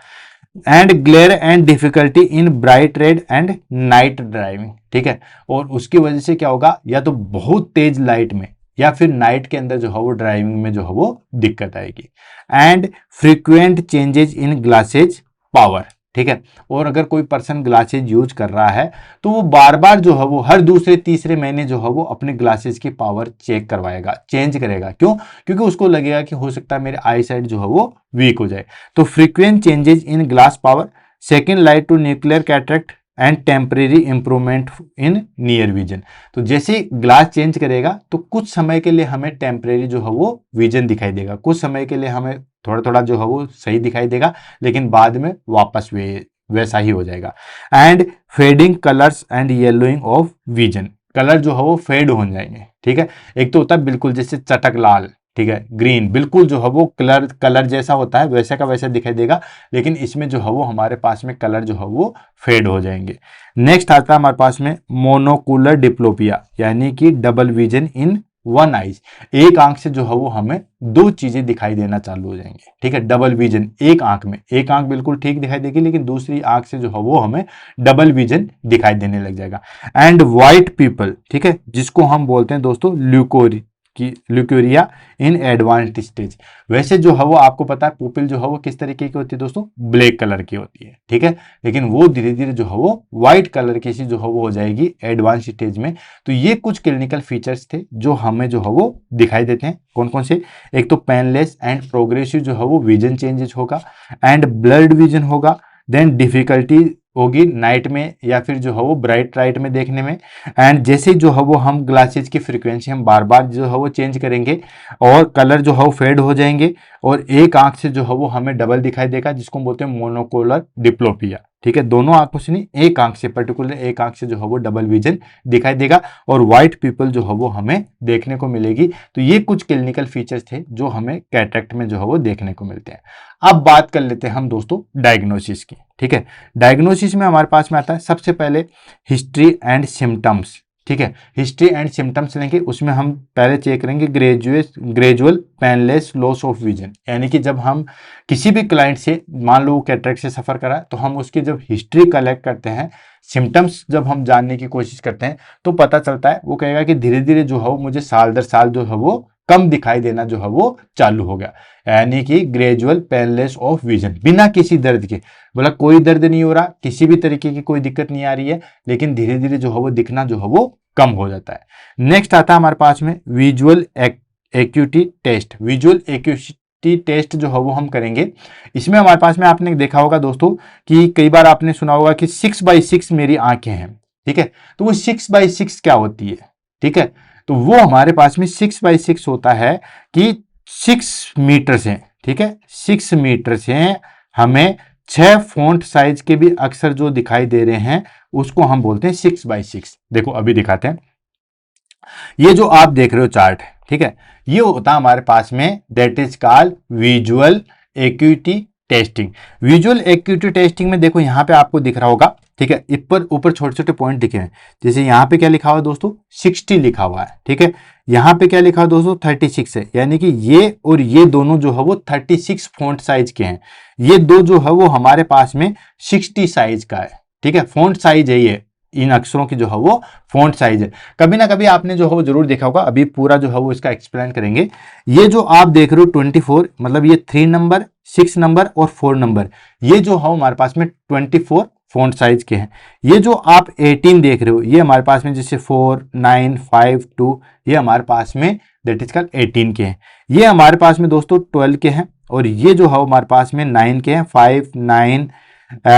And glare and difficulty in bright red and night driving, ठीक है, और उसकी वजह से क्या होगा, या तो बहुत तेज लाइट में या फिर नाइट के अंदर जो है वो ड्राइविंग में जो है वो दिक्कत आएगी। And frequent changes in glasses power, ठीक है, और अगर कोई पर्सन ग्लासेज यूज कर रहा है तो वो बार बार जो है वो हर दूसरे तीसरे महीने जो है वो अपने ग्लासेज की पावर चेक करवाएगा, चेंज करेगा। क्यों? क्योंकि उसको लगेगा कि हो सकता है मेरे आई साइड जो है वो वीक हो जाए। तो frequent changes in glass power, second light to nuclear cataract and temporary improvement in near vision. तो जैसे ही ग्लास चेंज करेगा तो कुछ समय के लिए हमें टेम्परेरी जो है वो विजन दिखाई देगा, कुछ समय के लिए हमें थोड़ा थोड़ा जो है वो सही दिखाई देगा, लेकिन बाद में वापस वैसा ही हो जाएगा। And fading colours and yellowing of vision, colour जो है वो फेड हो जाएंगे। ठीक है, एक तो होता है बिल्कुल जैसे चटक लाल, ठीक है, ग्रीन, बिल्कुल जो है वो कलर जैसा होता है वैसा का वैसा दिखाई देगा, लेकिन इसमें जो है वो हमारे पास में कलर जो है वो फेड हो जाएंगे। नेक्स्ट आता है हमारे पास में मोनोकुलर डिप्लोपिया, यानी कि double vision in one eyes, एक आंख से जो है वो हमें दो चीजें दिखाई देना चालू हो जाएंगे। ठीक है, डबल विजन, एक आंख में, एक आंख बिल्कुल ठीक दिखाई देगी लेकिन दूसरी आंख से जो है वो हमें डबल विजन दिखाई देने लग जाएगा। एंड वाइट पीपल, ठीक है, जिसको हम बोलते हैं दोस्तों ल्यूकोरिया इन एडवांस्ड स्टेज। वैसे जो है वो आपको पता है पुपिल जो है वो किस तरीके की होती है दोस्तों, ब्लैक कलर की होती है। ठीक है, लेकिन वो धीरे धीरे जो है वो व्हाइट कलर की सी जो है वो हो जाएगी एडवांस स्टेज में। तो ये कुछ क्लिनिकल फीचर्स थे जो हमें जो है वो दिखाई देते हैं। कौन कौन से? एक तो पेनलेस एंड प्रोग्रेसिव जो है वो विजन चेंजेस होगा, एंड ब्लड विजन होगा, देन डिफिकल्टी होगी नाइट में या फिर जो है वो ब्राइट लाइट में देखने में। एंड जैसे जो है वो हम ग्लासेज की फ्रीक्वेंसी हम बार बार जो है वो चेंज करेंगे और कलर जो है वो फेड हो जाएंगे और एक आंख से जो है वो हमें डबल दिखाई देगा, जिसको हम बोलते हैं मोनोकुलर डिप्लोपिया। ठीक है, दोनों आंखों से नहीं, एक आंख से, पर्टिकुलर एक आंख से जो है वो डबल विजन दिखाई देगा और व्हाइट पीपल जो है वो हमें देखने को मिलेगी। तो ये कुछ क्लिनिकल फीचर्स थे जो हमें कैटरेक्ट में जो है वो देखने को मिलते हैं। अब बात कर लेते हैं हम दोस्तों डायग्नोसिस की। ठीक है, डायग्नोसिस में हमारे पास में आता है सबसे पहले हिस्ट्री एंड सिम्टम्स, ठीक है। हिस्ट्री एंड सिम्टम्स लेंगे, उसमें हम पहले चेक करेंगे gradual painless loss of vision, यानी कि जब हम किसी भी क्लाइंट से, मान लो वो कैटरेक्ट से सफ़र करा, तो हम उसकी जब हिस्ट्री कलेक्ट करते हैं, सिम्टम्स जब हम जानने की कोशिश करते हैं, तो पता चलता है, वो कहेगा कि धीरे धीरे जो है मुझे साल दर साल जो है वो कम दिखाई देना जो है वो चालू हो गया, यानी कि ग्रेजुअल पेनलेस ऑफ विजन, बिना किसी दर्द के। बोला कोई दर्द नहीं हो रहा, किसी भी तरीके की कोई दिक्कत नहीं आ रही है, लेकिन धीरे धीरे जो है वो दिखना जो है वो कम हो जाता है। नेक्स्ट आता है हमारे पास में visual acuity test. Visual acuity test जो है वो हम करेंगे। इसमें हमारे पास में आपने देखा होगा दोस्तों कि कई बार आपने सुना होगा कि 6x6 मेरी आंखें हैं, ठीक है। तो वो 6x6 क्या होती है, ठीक है। तो वो हमारे पास में 6x6 होता है कि 6 मीटर से, ठीक है, 6 मीटर से हमें 6 फॉन्ट साइज के भी अक्षर जो दिखाई दे रहे हैं उसको हम बोलते हैं 6x6। देखो अभी दिखाते हैं, ये जो आप देख रहे हो चार्ट, ठीक है, ये होता है हमारे पास में, that is called visual acuity testing. Visual acuity testing में देखो यहाँ पे आपको दिख रहा होगा, ठीक है, ऊपर छोटे छोटे पॉइंट दिखे हैं। जैसे यहाँ पे क्या लिखा हुआ है दोस्तों, 60 लिखा हुआ है, ठीक है। यहाँ पे क्या लिखा हुआ दोस्तों, 36 है, यानी कि ये और ये दोनों जो है वो 36 फॉन्ट साइज के हैं। ये दो जो है वो हमारे पास में 60 साइज का है, ठीक है। फॉन्ट साइज है ये, इन अक्षरों की जो है वो फॉन्ट साइज है। कभी ना कभी आपने जो है वो जरूर देखा होगा, अभी पूरा जो है वो इसका एक्सप्लेन करेंगे। ये जो आप देख रहे हो 24, मतलब ये 3 नंबर, 6 नंबर और 4 नंबर, ये जो है हमारे पास में 24 फॉन्ट साइज के हैं। ये जो आप 18 देख रहे हो, ये हमारे पास में जैसे 4, 9, 5, 2, ये हमारे पास में दैट इज कॉल्ड 18 के हैं। ये हमारे पास में दोस्तों 12 के हैं, और ये जो है हमारे पास में 9 के हैं, 5, 9,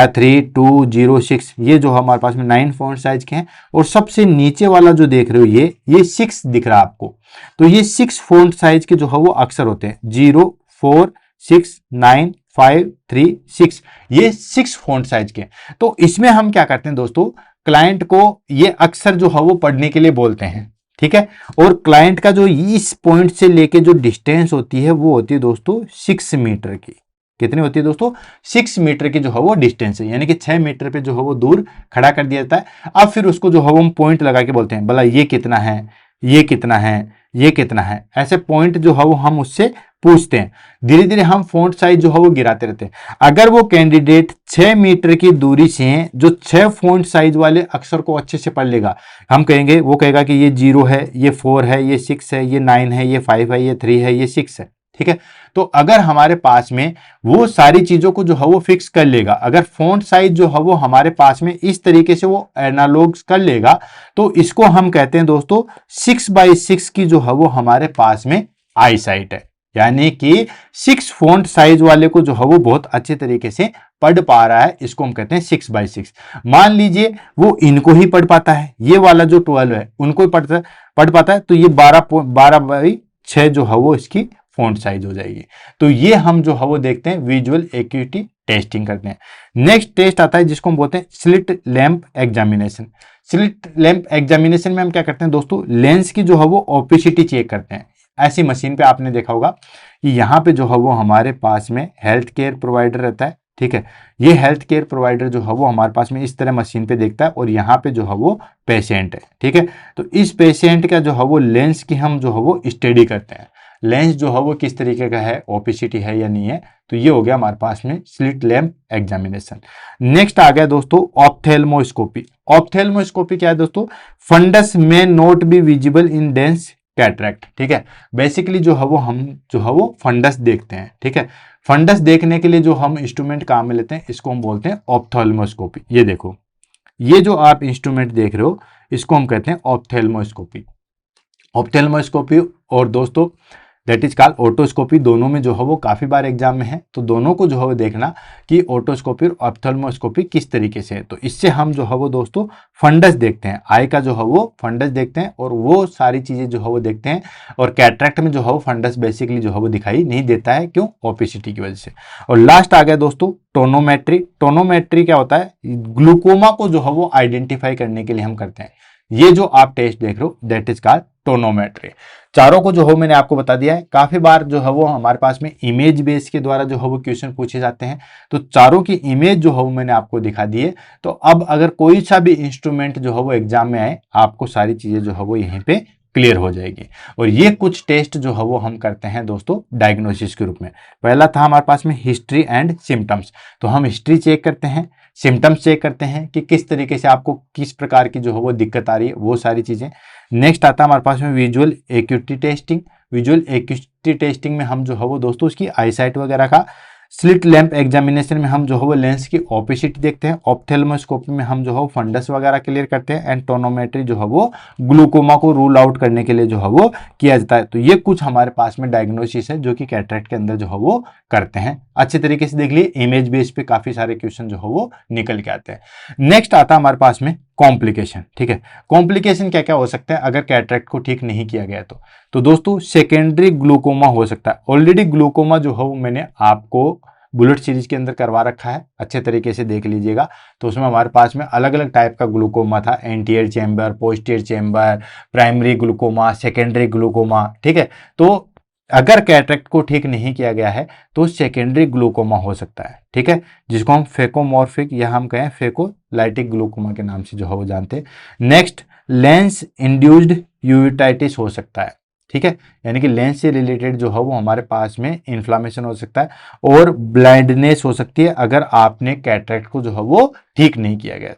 3, 2, 0, 6, ये जो हमारे पास में 9 फॉन्ट साइज के हैं। और सबसे नीचे वाला जो देख रहे हो ये 6 दिख रहा है आपको, तो ये 6 फॉन्ट साइज के जो है वो अक्षर होते हैं, 0, 4, 6, 9, 5, 3, 6, ये 6 फॉन्ट साइज के। तो इसमें हम क्या करते हैं दोस्तों, क्लाइंट को ये अक्षर जो है वो पढ़ने के लिए बोलते हैं, ठीक है। और क्लाइंट का जो इस पॉइंट से लेके जो डिस्टेंस होती है वो होती है दोस्तों 6 मीटर की। कितनी होती है दोस्तों, 6 मीटर की जो है वो डिस्टेंस है, यानी कि 6 मीटर पे जो है वो दूर खड़ा कर दिया जाता है। अब फिर उसको जो है वो हम पॉइंट लगा के बोलते हैं, भला ये कितना है, ये कितना है, ये कितना है, ऐसे पॉइंट जो है वो हम उससे पूछते हैं। धीरे धीरे हम फॉन्ट साइज जो है वो गिराते रहते हैं। अगर वो कैंडिडेट 6 मीटर की दूरी से जो 6 फॉन्ट साइज वाले अक्षर को अच्छे से पढ़ लेगा, हम कहेंगे, वो कहेगा कि ये 0 है, ये 4 है, ये 6 है, ये 9 है, ये 5 है, ये 3 है, ये 6 है, ठीक है। तो अगर हमारे पास में वो सारी चीजों को जो है वो फिक्स कर लेगा, अगर फॉन्ट साइज जो है वो हमारे पास में इस तरीके से वो एनालॉग्स कर लेगा, तो इसको हम कहते हैं दोस्तों 6x6 की जो है वो हमारे पास में आई साइट है, यानी कि 6 फॉन्ट साइज वाले को जो है वो बहुत अच्छे तरीके से पढ़ पा रहा है, इसको हम कहते हैं 6x6। मान लीजिए वो इनको ही पढ़ पाता है, ये वाला जो 12 है उनको ही पढ़ पाता है, तो ये 12x6 जो है वो इसकी फॉन्ट साइज हो जाएगी। तो ये हम जो है वो देखते हैं विजुअल एक्यूटी टेस्टिंग करते हैं। नेक्स्ट टेस्ट आता है जिसको हम बोलते हैं slit lamp examination. Slit lamp examination में हम क्या करते हैं दोस्तों, लेंस की जो है वो ओपेसिटी चेक करते हैं। ऐसी मशीन पे आपने देखा होगा कि यहाँ पे जो है वो हमारे पास में हेल्थ केयर प्रोवाइडर रहता है, ठीक है। ये हेल्थ केयर प्रोवाइडर जो है वो हमारे पास में इस तरह मशीन पे देखता है, और यहाँ पे जो है वो पेशेंट है, ठीक है। तो इस पेशेंट का जो है वो लेंस की हम जो है वो स्टडी करते हैं, लेंस जो है वो किस तरीके का है, ओपेसिटी है या नहीं है। तो ये हो गया हमारे पास में स्लिट लैंप एग्जामिनेशन। नेक्स्ट आ गया दोस्तों ऑप्थेल्मोस्कोपी। ऑप्थेल्मोस्कोपी क्या है दोस्तों, फंडस में not be visible in dense cataract, ठीक है। बेसिकली जो है वो हम जो है वो फंडस देखते हैं, ठीक है। फंडस देखने के लिए जो हम इंस्ट्रूमेंट काम में लेते हैं इसको हम बोलते हैं ऑप्थेल्मोस्कोपी। ये देखो, ये जो आप इंस्ट्रूमेंट देख रहे हो इसको हम कहते हैं ऑप्थेल्मोस्कोपी। ऑप्थेल्मोस्कोपी और दोस्तों दैट इज कॉल्ड ओटोस्कोपी, दोनों में जो है वो काफ़ी बार एग्जाम में है, तो दोनों को जो है वो देखना कि ओटोस्कोपी और ऑप्थेल्मोस्कोपी किस तरीके से है। तो इससे हम जो है वो दोस्तों फंडस देखते हैं, आई का जो है वो फंडस देखते हैं, और वो सारी चीज़ें जो है वो देखते हैं। और कैटरेक्ट में जो है वो फंडस बेसिकली जो है वो दिखाई नहीं देता है, क्यों, ओपेसिटी की वजह से। और लास्ट आ गया दोस्तों टोनोमेट्री। टोनोमेट्री क्या होता है, ग्लूकोमा को जो है वो आइडेंटिफाई करने के लिए हम करते हैं। ये जो आप टेस्ट देख रहे हो दैट इज कॉल्ड टोनोमेट्री। चारों को जो हो मैंने आपको बता दिया है। काफी बार जो है वो हमारे पास में इमेज बेस के द्वारा जो है वो क्वेश्चन पूछे जाते हैं, तो चारों की इमेज जो है वो मैंने आपको दिखा दी है। तो अब अगर कोई सा भी इंस्ट्रूमेंट जो है वो एग्जाम में आए, आपको सारी चीजें जो है वो यहीं पे क्लियर हो जाएगी। और ये कुछ टेस्ट जो है वो हम करते हैं दोस्तों डायग्नोसिस के रूप में। पहला था हमारे पास में हिस्ट्री एंड सिम्टम्स, तो हम हिस्ट्री चेक करते हैं, सिम्टम्स चेक करते हैं कि किस तरीके से आपको किस प्रकार की जो है वो दिक्कत आ रही है, वो सारी चीजें। नेक्स्ट आता है हमारे पास में visual acuity testing. Visual acuity testing में हम जो है वो दोस्तों उसकी आईसाइट वगैरह का, स्लिट लैंप एग्जामिनेशन में हम जो है वो लेंस की ओपेसिटी देखते हैं, ऑप्थेल्मोस्कोपी में हम जो है वो फंडस वगैरह क्लियर करते हैं, एंड टोनोमेट्री जो है वो ग्लूकोमा को रूल आउट करने के लिए जो है वो किया जाता है। तो ये कुछ हमारे पास में डायग्नोसिस है जो कि कैटरेक्ट के अंदर जो है वो करते हैं। अच्छे तरीके से देख लिए, इमेज बेस पे काफी सारे क्वेश्चन जो है वो निकल के आते हैं। नेक्स्ट आता है हमारे पास में कॉम्प्लिकेशन। ठीक है, कॉम्प्लिकेशन क्या क्या हो सकता है अगर कैटरेक्ट को ठीक नहीं किया गया तो दोस्तों सेकेंडरी ग्लूकोमा हो सकता है। ऑलरेडी ग्लूकोमा जो है वो मैंने आपको बुलेट सीरीज के अंदर करवा रखा है, अच्छे तरीके से देख लीजिएगा। तो उसमें हमारे पास में अलग अलग टाइप का ग्लूकोमा था, anterior chamber, posterior chamber, primary glaucoma, secondary glaucoma. ठीक है, तो अगर कैटरेक्ट को ठीक नहीं किया गया है तो सेकेंडरी ग्लूकोमा हो सकता है। ठीक है, जिसको हम फेकोमॉर्फिक या हम कहें फेकोलाइटिक ग्लूकोमा के नाम से जो है वो जानते हैं। नेक्स्ट, लेंस इंड्यूस्ड यूवेटाइटिस हो सकता है। ठीक है, यानी कि लेंस से रिलेटेड जो है वो हमारे पास में इन्फ्लामेशन हो सकता है और ब्लाइंडनेस हो सकती है अगर आपने कैटरेक्ट को जो है वो ठीक नहीं किया गया।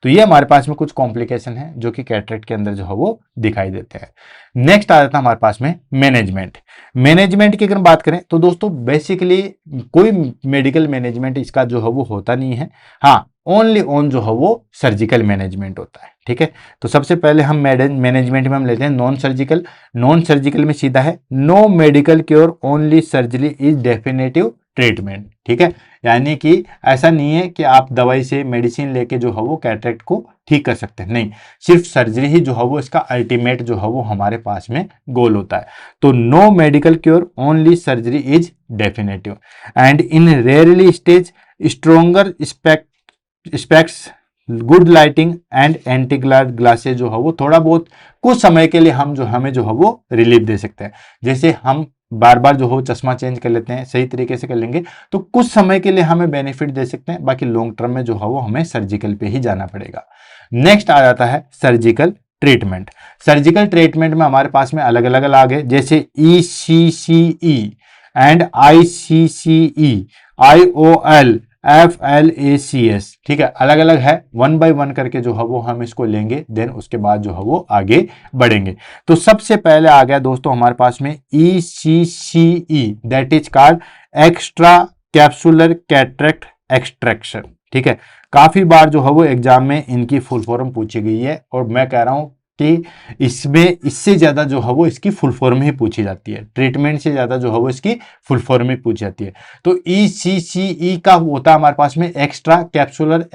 तो ये हमारे पास में कुछ कॉम्प्लिकेशन है जो कि कैटरेक्ट के अंदर जो है वो दिखाई देते हैं। नेक्स्ट आ जाता है हमारे पास में मैनेजमेंट। मैनेजमेंट की अगर बात करें तो दोस्तों बेसिकली कोई मेडिकल मैनेजमेंट इसका जो है वो होता नहीं है। हाँ, ओनली ऑन जो है वो सर्जिकल मैनेजमेंट होता है। ठीक है, तो सबसे पहले हम मैनेजमेंट में हम लेते हैं नॉन सर्जिकल। नॉन सर्जिकल में सीधा है no medical cure, only surgery is definitive treatment. ठीक है, यानी कि ऐसा नहीं है कि आप दवाई से मेडिसिन लेके जो है वो कैटरेक्ट को ठीक कर सकते हैं, नहीं, सिर्फ सर्जरी ही जो है वो इसका अल्टीमेट जो है वो हमारे पास में गोल होता है। तो no medical cure, only surgery is definitive, and in rarely stage stronger specs, good lighting and anti glass glasses जो है वो थोड़ा बहुत कुछ समय के लिए हमें जो है वो रिलीफ दे सकते हैं। जैसे हम बार बार जो हो चश्मा चेंज कर लेते हैं, सही तरीके से कर लेंगे तो कुछ समय के लिए हमें बेनिफिट दे सकते हैं, बाकी लॉन्ग टर्म में जो है वो हमें सर्जिकल पे ही जाना पड़ेगा। नेक्स्ट आ जाता है सर्जिकल ट्रीटमेंट। सर्जिकल ट्रीटमेंट में हमारे पास में अलग अलग लाग है, जैसे ECCE and ICCE, IOL, FLACS। ठीक है, अलग अलग है, 1 बाय 1 करके जो है वो हम इसको लेंगे, देन उसके बाद जो है वो आगे बढ़ेंगे। तो सबसे पहले आ गया दोस्तों हमारे पास में ECCE, that is called extra capsular cataract extraction. ठीक है, काफी बार जो है वो एग्जाम में इनकी फुल फॉर्म पूछी गई है, और मैं कह रहा हूं कि इसमें इससे ज्यादा जो है वो इसकी फुल फॉर्म ही पूछी जाती है, ट्रीटमेंट से ज्यादा जो है वो इसकी फुल फॉर्म ही पूछी जाती है। तो ECCE का होता है हमारे पास में एक्स्ट्रा कैप्सुलर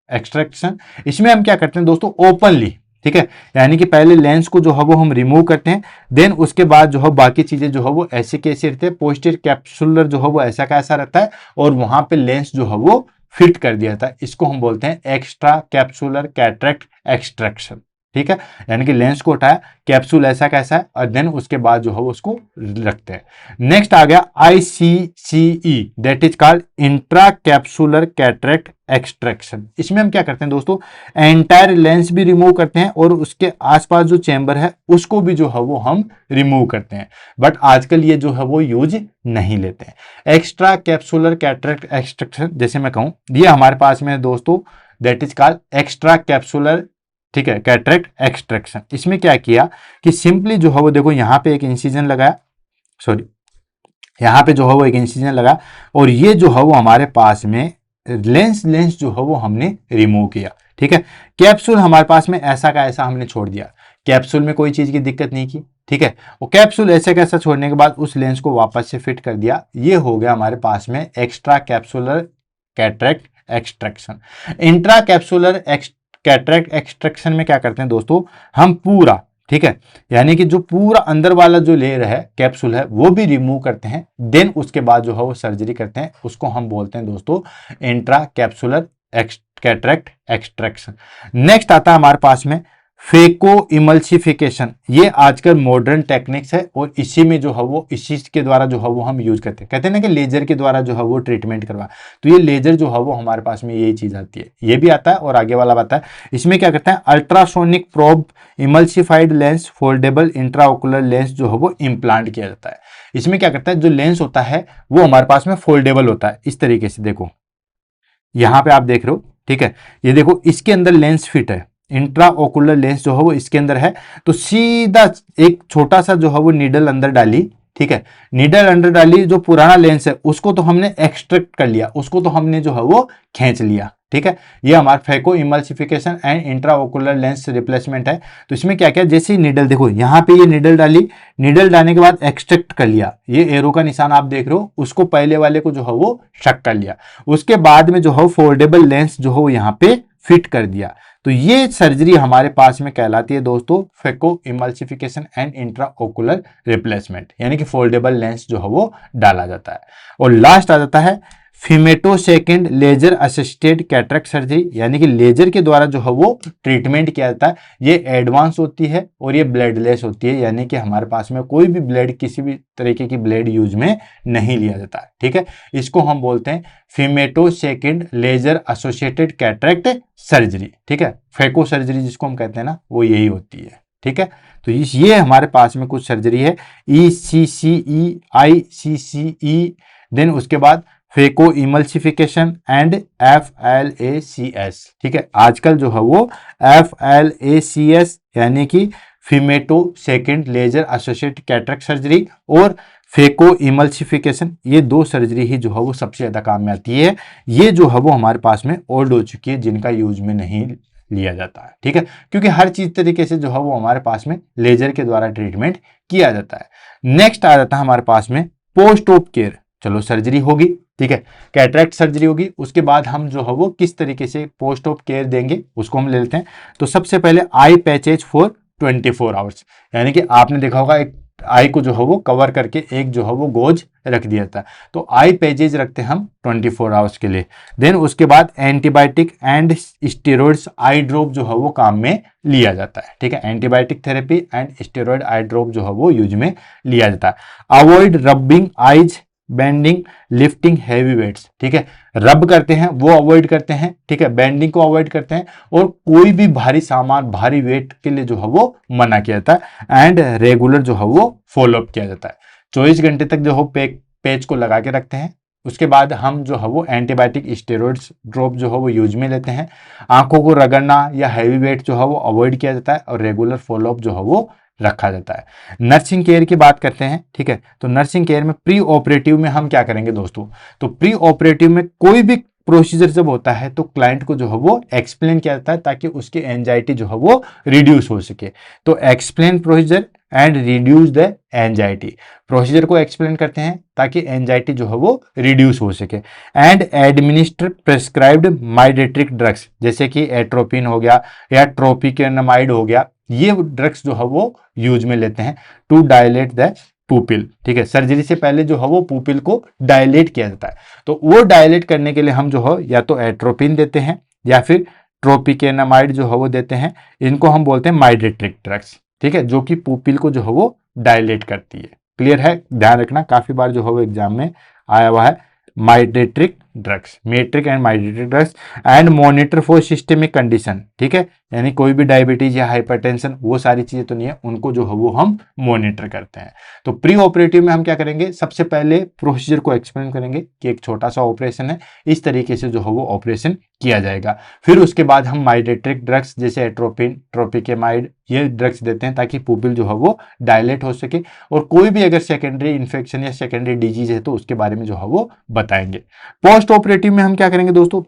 एक्सट्रैक्शन। इसमें हम क्या करते हैं दोस्तों, ओपनली, ठीक है, यानी कि पहले लेंस को जो है वो हम रिमूव करते हैं, देन उसके बाद जो है बाकी चीजें जो है वो ऐसे कैसे रहते हैं, पोस्टीरियर कैप्सुलर जो है वो ऐसा का ऐसा रहता है, और वहां पे लेंस जो है वो फिट कर दिया था। इसको हम बोलते हैं एक्स्ट्रा कैप्सुलर कैटरेक्ट एक्सट्रैक्शन। ठीक है, यानी कि लेंस को उठाया, कैप्सूल ऐसा कैसा है, और देन उसके बाद जो है वो उसको रखते हैं। नेक्स्ट आ गया ICCE, that is called intra capsular cataract extraction. इसमें हम क्या करते हैं दोस्तों, एंटायर लेंस भी रिमूव करते हैं और उसके आसपास जो चेंबर है उसको भी जो है वो हम रिमूव करते हैं, बट आजकल ये जो है वो यूज नहीं लेते हैं। एक्स्ट्रा कैप्सुलर कैटरेक्ट एक्सट्रैक्शन जैसे मैं कहूं, ये हमारे पास में दोस्तों that is called extra capsular, ठीक है, कैटरेक्ट एक्सट्रैक्शन। इसमें क्या किया कि सिंपली जो है वो देखो यहाँ पे एक इंसिजन लगाया, सॉरी यहाँ पे जो है वो एक इंसिजन लगा, और ये जो है वो हमारे पास में लेंस जो है वो हमने रिमूव किया। ठीक है, कैप्सूल हमारे पास में ऐसा का ऐसा हमने छोड़ दिया, कैप्सूल में कोई चीज की दिक्कत नहीं की। ठीक है, वो कैप्सूल ऐसे कैसा छोड़ने के बाद उस लेंस को वापस से फिट कर दिया। ये हो गया हमारे पास में extra capsular cataract extraction. Intra capsular cataract extraction में क्या करते हैं दोस्तों, हम पूरा, ठीक है, यानी कि जो पूरा अंदर वाला जो लेयर है, कैप्सूल है, वो भी रिमूव करते हैं, देन उसके बाद जो है वो सर्जरी करते हैं। उसको हम बोलते हैं दोस्तों intra capsular cataract extraction. Next आता है हमारे पास में फेको इमल्सिफिकेशन। ये आजकल मॉडर्न टेक्निक्स है और इसी में जो है वो इसी के द्वारा जो है वो हम यूज करते हैं। कहते हैं ना कि लेजर के द्वारा जो है वो ट्रीटमेंट करवा, तो ये लेजर जो है वो हमारे पास में यही चीज आती है, ये भी आता है और आगे वाला आता है। इसमें क्या करते हैं, ultrasonic probe emulsified lens foldable intraocular lens जो है वो इम्प्लांट किया जाता है। इसमें क्या करता है, जो लेंस होता है वो हमारे पास में फोल्डेबल होता है। इस तरीके से देखो, यहां पे आप देख रहे हो, ठीक है, ये देखो इसके अंदर लेंस फिट है, इंट्रा ओकुलर लेंस जो है वो इसके अंदर है। तो सीधा एक छोटा सा जो है वो नीडल अंदर डाली, ठीक है, नीडल अंदर डाली, जो पुराना लेंस है उसको तो हमने एक्सट्रैक्ट कर लिया, उसको तो हमने जो है वो खींच लिया, ठीक है। ये हमारा phaco emulsification and intra ocular lens replacement है। तो इसमें क्या क्या, जैसे नीडल देखो यहाँ पे ये नीडल डाली, नीडल डालने के बाद एक्सट्रैक्ट कर लिया, ये एरो का निशान आप देख रहे हो, उसको पहले वाले को जो है वो शक कर लिया, उसके बाद में जो है फोल्डेबल लेंस जो है वो यहाँ पे फिट कर दिया। तो ये सर्जरी हमारे पास में कहलाती है दोस्तों phaco emulsification and intra ocular replacement, यानी कि फोल्डेबल लेंस जो है वो डाला जाता है। और लास्ट आ जाता है फिमेटोसेकेंड लेजर असिस्टेड कैटरेक्ट सर्जरी, यानी कि लेजर के द्वारा जो है वो ट्रीटमेंट किया जाता है। ये एडवांस होती है और ये ब्लडलेस होती है, यानी कि हमारे पास में कोई भी ब्लड, किसी भी तरीके की ब्लड यूज में नहीं लिया जाता है, ठीक है। इसको हम बोलते हैं फिमेटोसेकेंड लेजर एसोसिएटेड कैटरेक्ट सर्जरी, ठीक है। फेको सर्जरी जिसको हम कहते हैं ना, वो यही होती है, ठीक है। तो ये हमारे पास में कुछ सर्जरी है, ECCE, ICCE, देन उसके बाद फेको इमल्सिफिकेशन एंड FLACS, ठीक है। आजकल जो है वो FLACS यानी कि femtosecond laser associated cataract surgery और फेको इमल्सिफिकेशन, ये दो सर्जरी ही जो है वो सबसे ज्यादा काम में आती है। ये जो है वो हमारे पास में ओल्ड हो चुकी है, जिनका यूज में नहीं लिया जाता है, ठीक है, क्योंकि हर चीज तरीके से जो है वो हमारे पास में लेजर के द्वारा ट्रीटमेंट किया जाता है। नेक्स्ट आ जाता है हमारे पास में पोस्ट ऑप केयर। चलो सर्जरी होगी, ठीक है, कैटरेक्ट सर्जरी होगी, उसके बाद हम जो है वो किस तरीके से पोस्ट ऑप केयर देंगे उसको हम ले लेते हैं। तो सबसे पहले आई पैचेज फॉर 24 आवर्स, यानी कि आपने देखा होगा एक आई को जो है वो कवर करके एक जो है वो गोज रख दिया था, तो आई पैचेज रखते हैं हम 24 आवर्स के लिए। देन उसके बाद antibiotic and steroids I drop जो है वो काम में लिया जाता है, ठीक है। Antibiotic therapy and steroid eye drop जो है वो यूज में लिया जाता है। Avoid rubbing eyes, bending, lifting heavy weights, ठीक है, रब करते हैं वो अवॉइड करते हैं, ठीक है, बेंडिंग को अवॉइड करते हैं और कोई भी भारी सामान, भारी वेट के लिए जो है वो मना किया जाता है। एंड रेगुलर जो है वो फॉलोअप किया जाता है, 24 घंटे तक जो है पेज को लगा के रखते हैं। उसके बाद हम जो है वो एंटीबायोटिक स्टेरॉइड्स ड्रॉप जो है वो यूज में लेते हैं। आंखों को रगड़ना या हैवी वेट जो है वो अवॉइड किया जाता है और रेगुलर फॉलोअप जो है वो रखा जाता है। नर्सिंग केयर की बात करते हैं, ठीक है, तो नर्सिंग केयर में प्री ऑपरेटिव में हम क्या करेंगे दोस्तों, तो प्री ऑपरेटिव में कोई भी प्रोसीजर जब होता है तो क्लाइंट को जो है वो एक्सप्लेन किया जाता है ताकि उसकी एंजाइटी जो है वो रिड्यूस हो सके। तो explain procedure and reduce the anxiety, procedure को एक्सप्लेन करते हैं ताकि एंजाइटी जो है वो रिड्यूस हो सके। एंड एडमिनिस्टर प्रेस्क्राइब्ड माइडेट्रिक ड्रग्स, जैसे कि एट्रोपिन हो गया या ट्रोपिकेनामाइड हो गया, ये ड्रग्स जो है वो यूज में लेते हैं टू डायलेट द पुपिल, ठीक है। सर्जरी से पहले जो है वो पुपिल को डायलेट किया जाता है, तो वो डायलेट करने के लिए हम जो है या तो एट्रोपिन देते हैं या फिर ट्रोपिकेनामाइड जो है वो देते हैं। इनको हम बोलते हैं माइडेट्रिक ड्रग्स, ठीक है, जो कि पुपिल को जो है वो डायलेट करती है। क्लियर है, ध्यान रखना, काफी बार जो है वो एग्जाम में आया हुआ है। Mydriatic drugs, miotic and mydriatic drugs and monitor for systemic condition, ठीक है, यानी कोई भी डायबिटीज या हाइपरटेंशन वो सारी चीजें तो नहीं है, उनको जो है वो हम मॉनिटर करते हैं। तो प्री ऑपरेटिव में हम क्या करेंगे, सबसे पहले प्रोसीजर को एक्सप्लेन करेंगे कि एक छोटा सा ऑपरेशन है, इस तरीके से जो है वो ऑपरेशन किया जाएगा। फिर उसके बाद हम माइडेट्रिक ड्रग्स जैसे एट्रोपिन, ट्रोपिकेमाइड, ये ड्रग्स देते हैं ताकि पुपिल जो है वो डायलेट हो सके, और कोई भी अगर सेकेंडरी इन्फेक्शन या सेकेंडरी डिजीज है तो उसके बारे में जो है वो बताएंगे। पोस्ट ऑपरेटिव में हम क्या करेंगे दोस्तों,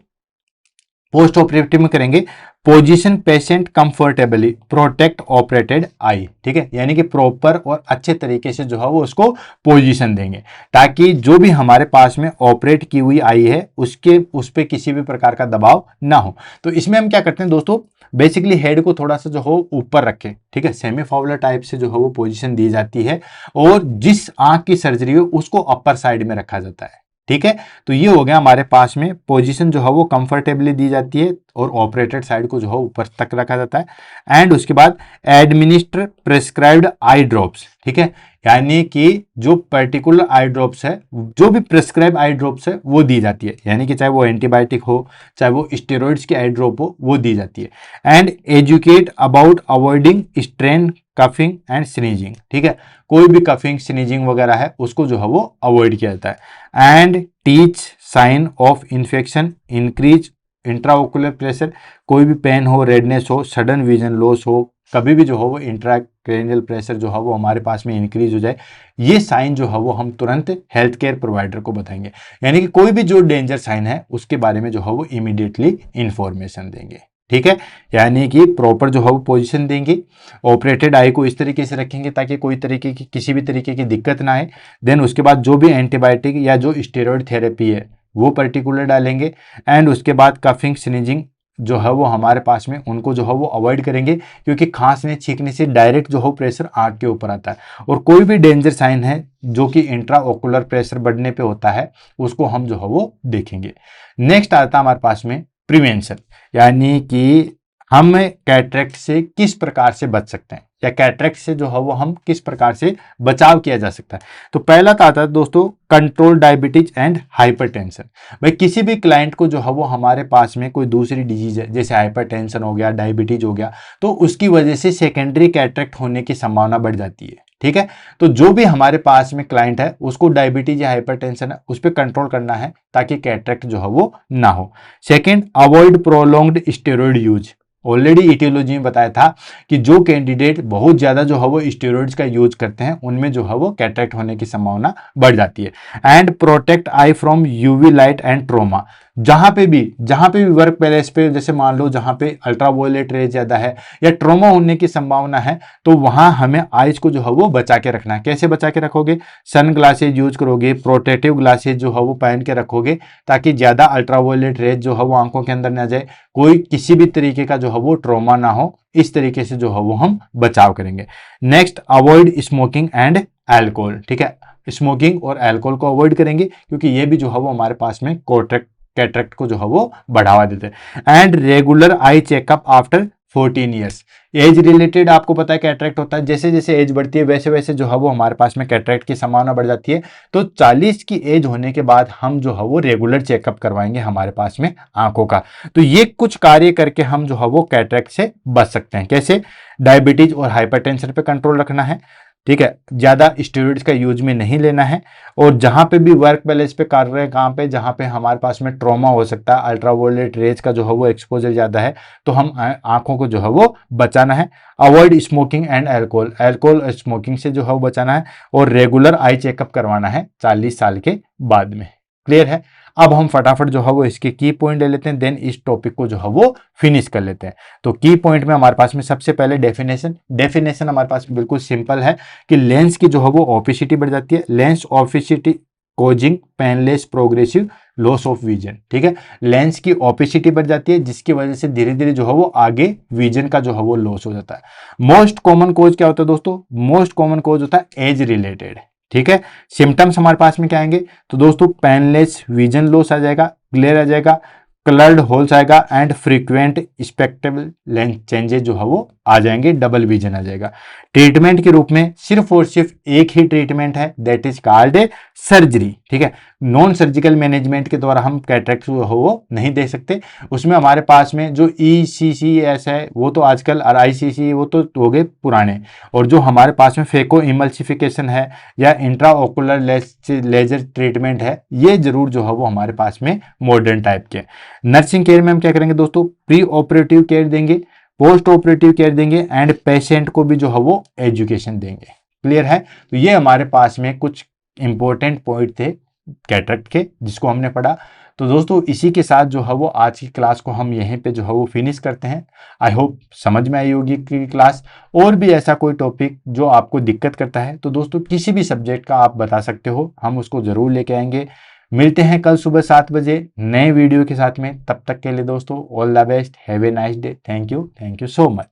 पोस्ट ऑपरेटिव में करेंगे position patient comfortably protect operated eye, ठीक है, यानी कि प्रॉपर और अच्छे तरीके से जो है वो उसको पोजीशन देंगे ताकि जो भी हमारे पास में ऑपरेट की हुई आई है उसके उस पर किसी भी प्रकार का दबाव ना हो। तो इसमें हम क्या करते हैं दोस्तों, बेसिकली हेड को थोड़ा सा जो हो ऊपर रखें, ठीक है, सेमी फाउलर टाइप से जो है वो पोजीशन दी जाती है, और जिस आंख की सर्जरी हो उसको अपर साइड में रखा जाता है, ठीक है। तो ये हो गया हमारे पास में पोजीशन जो है वो कंफर्टेबली दी जाती है और ऑपरेटेड साइड को जो है ऊपर तक रखा जाता है। एंड उसके बाद एडमिनिस्टर प्रेस्क्राइब्ड आई ड्रॉप्स, ठीक है, यानी कि जो पर्टिकुलर आई ड्रॉप्स है, जो भी प्रेस्क्राइब आई ड्रॉप्स है वो दी जाती है, यानी कि चाहे वो एंटीबायोटिक हो, चाहे वो स्टेरॉइड्स की आई ड्रॉप हो, वो दी जाती है। And educate about avoiding strain coughing and sneezing, ठीक है, कोई भी कफिंग स्नीजिंग वगैरह है उसको जो है वो अवॉइड किया जाता है। And teach sign of infection, increase intraocular pressure, कोई भी पेन हो, रेडनेस हो, सडन विजन लॉस हो, कभी भी जो हो वो इंट्राक्रेनियल प्रेशर जो है वो हमारे पास में इंक्रीज हो जाए, ये साइन जो है वो हम तुरंत हेल्थ केयर प्रोवाइडर को बताएंगे, यानी कि कोई भी जो डेंजर साइन है उसके बारे में जो है वो इमीडिएटली इंफॉर्मेशन देंगे, ठीक है। यानी कि प्रॉपर जो है वो पोजीशन देंगे, ऑपरेटेड आई को इस तरीके से रखेंगे ताकि कोई तरीके की किसी भी तरीके की दिक्कत ना आए। देन उसके बाद जो भी एंटीबायोटिक या जो स्टेरॉइड थेरेपी है वो पर्टिकुलर डालेंगे। एंड उसके बाद कफिंग स्नीजिंग जो है वो हमारे पास में उनको जो है वो अवॉइड करेंगे, क्योंकि खांसने छींकने से डायरेक्ट जो है प्रेशर आंख के ऊपर आता है, और कोई भी डेंजर साइन है जो कि इंट्रा ओकुलर प्रेशर बढ़ने पे होता है उसको हम जो है वो देखेंगे। नेक्स्ट आता है हमारे पास में प्रिवेंशन, यानी कि हम कैटरेक्ट से किस प्रकार से बच सकते हैं, या कैटरेक्ट से जो है वो हम किस प्रकार से बचाव किया जा सकता है। तो पहला तो आता है दोस्तों कंट्रोल डायबिटीज एंड हाइपरटेंशन। भाई किसी भी क्लाइंट को जो है वो हमारे पास में कोई दूसरी डिजीज है, जैसे हाइपरटेंशन हो गया, डायबिटीज हो गया, तो उसकी वजह से सेकेंडरी कैटरेक्ट होने की संभावना बढ़ जाती है, ठीक है। तो जो भी हमारे पास में क्लाइंट है उसको डायबिटीज या हाइपरटेंशन है उस पर कंट्रोल करना है ताकि कैटरेक्ट जो है वो ना हो। Second, avoid prolonged steroid use. Already etiology में बताया था कि जो कैंडिडेट बहुत ज्यादा जो है वो स्टेरॉइड्स का यूज करते हैं उनमें जो है वो कैटरेक्ट होने की संभावना बढ़ जाती है। And protect I from UV light and trauma. जहां पे भी वर्क प्लेस पे, जैसे मान लो जहां पे अल्ट्रावायलेट रेज ज्यादा है या ट्रोमा होने की संभावना है, तो वहां हमें आइज को जो है वो बचा के रखना है। कैसे बचा के रखोगे? सन ग्लासेज यूज करोगे, प्रोटेक्टिव ग्लासेज जो है वो पहन के रखोगे ताकि ज्यादा अल्ट्रावायलेट रेज जो है वो आंखों के अंदर ना जाए, कोई किसी भी तरीके का जो है वो ट्रोमा ना हो, इस तरीके से जो है वो हम बचाव करेंगे। Next, avoid smoking and alcohol, ठीक है, स्मोकिंग और एल्कोहल को अवॉइड करेंगे क्योंकि ये भी जो है वो हमारे पास में कैटरेक्ट को जो है वो बढ़ावा देते हैं। And regular eye checkup after 14 years. Age related आपको पता है कैटरेक्ट होता है, जैसे जैसे एज बढ़ती है वैसे वैसे जो है वो हमारे पास में कैटरेक्ट की संभावना बढ़ जाती है। तो 40 की एज होने के बाद हम जो है वो रेगुलर चेकअप करवाएंगे हमारे पास में आंखों का। तो ये कुछ कार्य करके हम जो है वो कैटरेक्ट से बच सकते हैं। कैसे? डायबिटीज और हाइपरटेंशन पे कंट्रोल रखना है, ठीक है, ज्यादा स्टेरॉइड्स का यूज में नहीं लेना है, और जहां पे भी वर्क प्लेस पे कर रहे हैं काम पे जहां पे हमारे पास में ट्रॉमा हो सकता है, अल्ट्रावायलेट रेज का जो है वो एक्सपोजर ज्यादा है, तो हम आंखों को जो है वो बचाना है। Avoid smoking and alcohol, alcohol smoking से जो है वो बचाना है, और रेगुलर आई चेकअप करवाना है 40 साल के बाद में। क्लियर है? अब हम फटाफट जो है वो इसके की पॉइंट ले लेते हैं, देन इस टॉपिक को जो है वो फिनिश कर लेते हैं। तो की पॉइंट में हमारे पास में सबसे पहले डेफिनेशन हमारे पास बिल्कुल सिंपल है कि लेंस की जो है वो ओपेसिटी बढ़ जाती है, lens opacity causing painless progressive loss of vision, ठीक है, लेंस की ओपेसिटी बढ़ जाती है जिसकी वजह से धीरे धीरे जो है वो आगे विजन का जो है वो लॉस हो जाता है। मोस्ट कॉमन कोज क्या होता है दोस्तों? मोस्ट कॉमन कोज होता है एज रिलेटेड, ठीक है। सिम्टम्स हमारे पास में क्या आएंगे? तो दोस्तों पेनलेस विजन लॉस आ जाएगा, ग्लेयर आ जाएगा, कलर्ड होल्स आएगा, एंड फ्रीक्वेंट स्पेक्टेबल लेंस चेंजेस जो है वो आ जाएंगे, डबल विजन आ जाएगा। ट्रीटमेंट के रूप में सिर्फ और सिर्फ एक ही ट्रीटमेंट है, दैट इज कॉल्ड सर्जरी, ठीक है। नॉन सर्जिकल मैनेजमेंट के द्वारा हम कैटरेक्ट जो है वो नहीं दे सकते। उसमें हमारे पास में जो ECCS है वो तो आजकल, और ICC वो तो हो गए पुराने, और जो हमारे पास में फेको इमल्सिफिकेशन है या इंट्रा ओकुलर लेजर ट्रीटमेंट है, ये जरूर जो है वो हमारे पास में मॉडर्न टाइप के। नर्सिंग केयर में हम क्या करेंगे दोस्तों? प्री ऑपरेटिव केयर देंगे, पोस्ट ऑपरेटिव केयर देंगे, एंड पेशेंट को भी जो है वो एजुकेशन देंगे। क्लियर है? तो ये हमारे पास में कुछ इंपॉर्टेंट पॉइंट थे कैटरेक्ट के जिसको हमने पढ़ा। तो दोस्तों इसी के साथ जो है वो आज की क्लास को हम यहीं पे जो है वो फिनिश करते हैं। आई होप समझ में आई होगी कि क्लास। और भी ऐसा कोई टॉपिक जो आपको दिक्कत करता है तो दोस्तों किसी भी सब्जेक्ट का आप बता सकते हो, हम उसको जरूर लेके आएंगे। मिलते हैं कल सुबह 7 बजे नए वीडियो के साथ में। तब तक के लिए दोस्तों all the best, have a nice day, thank you so much.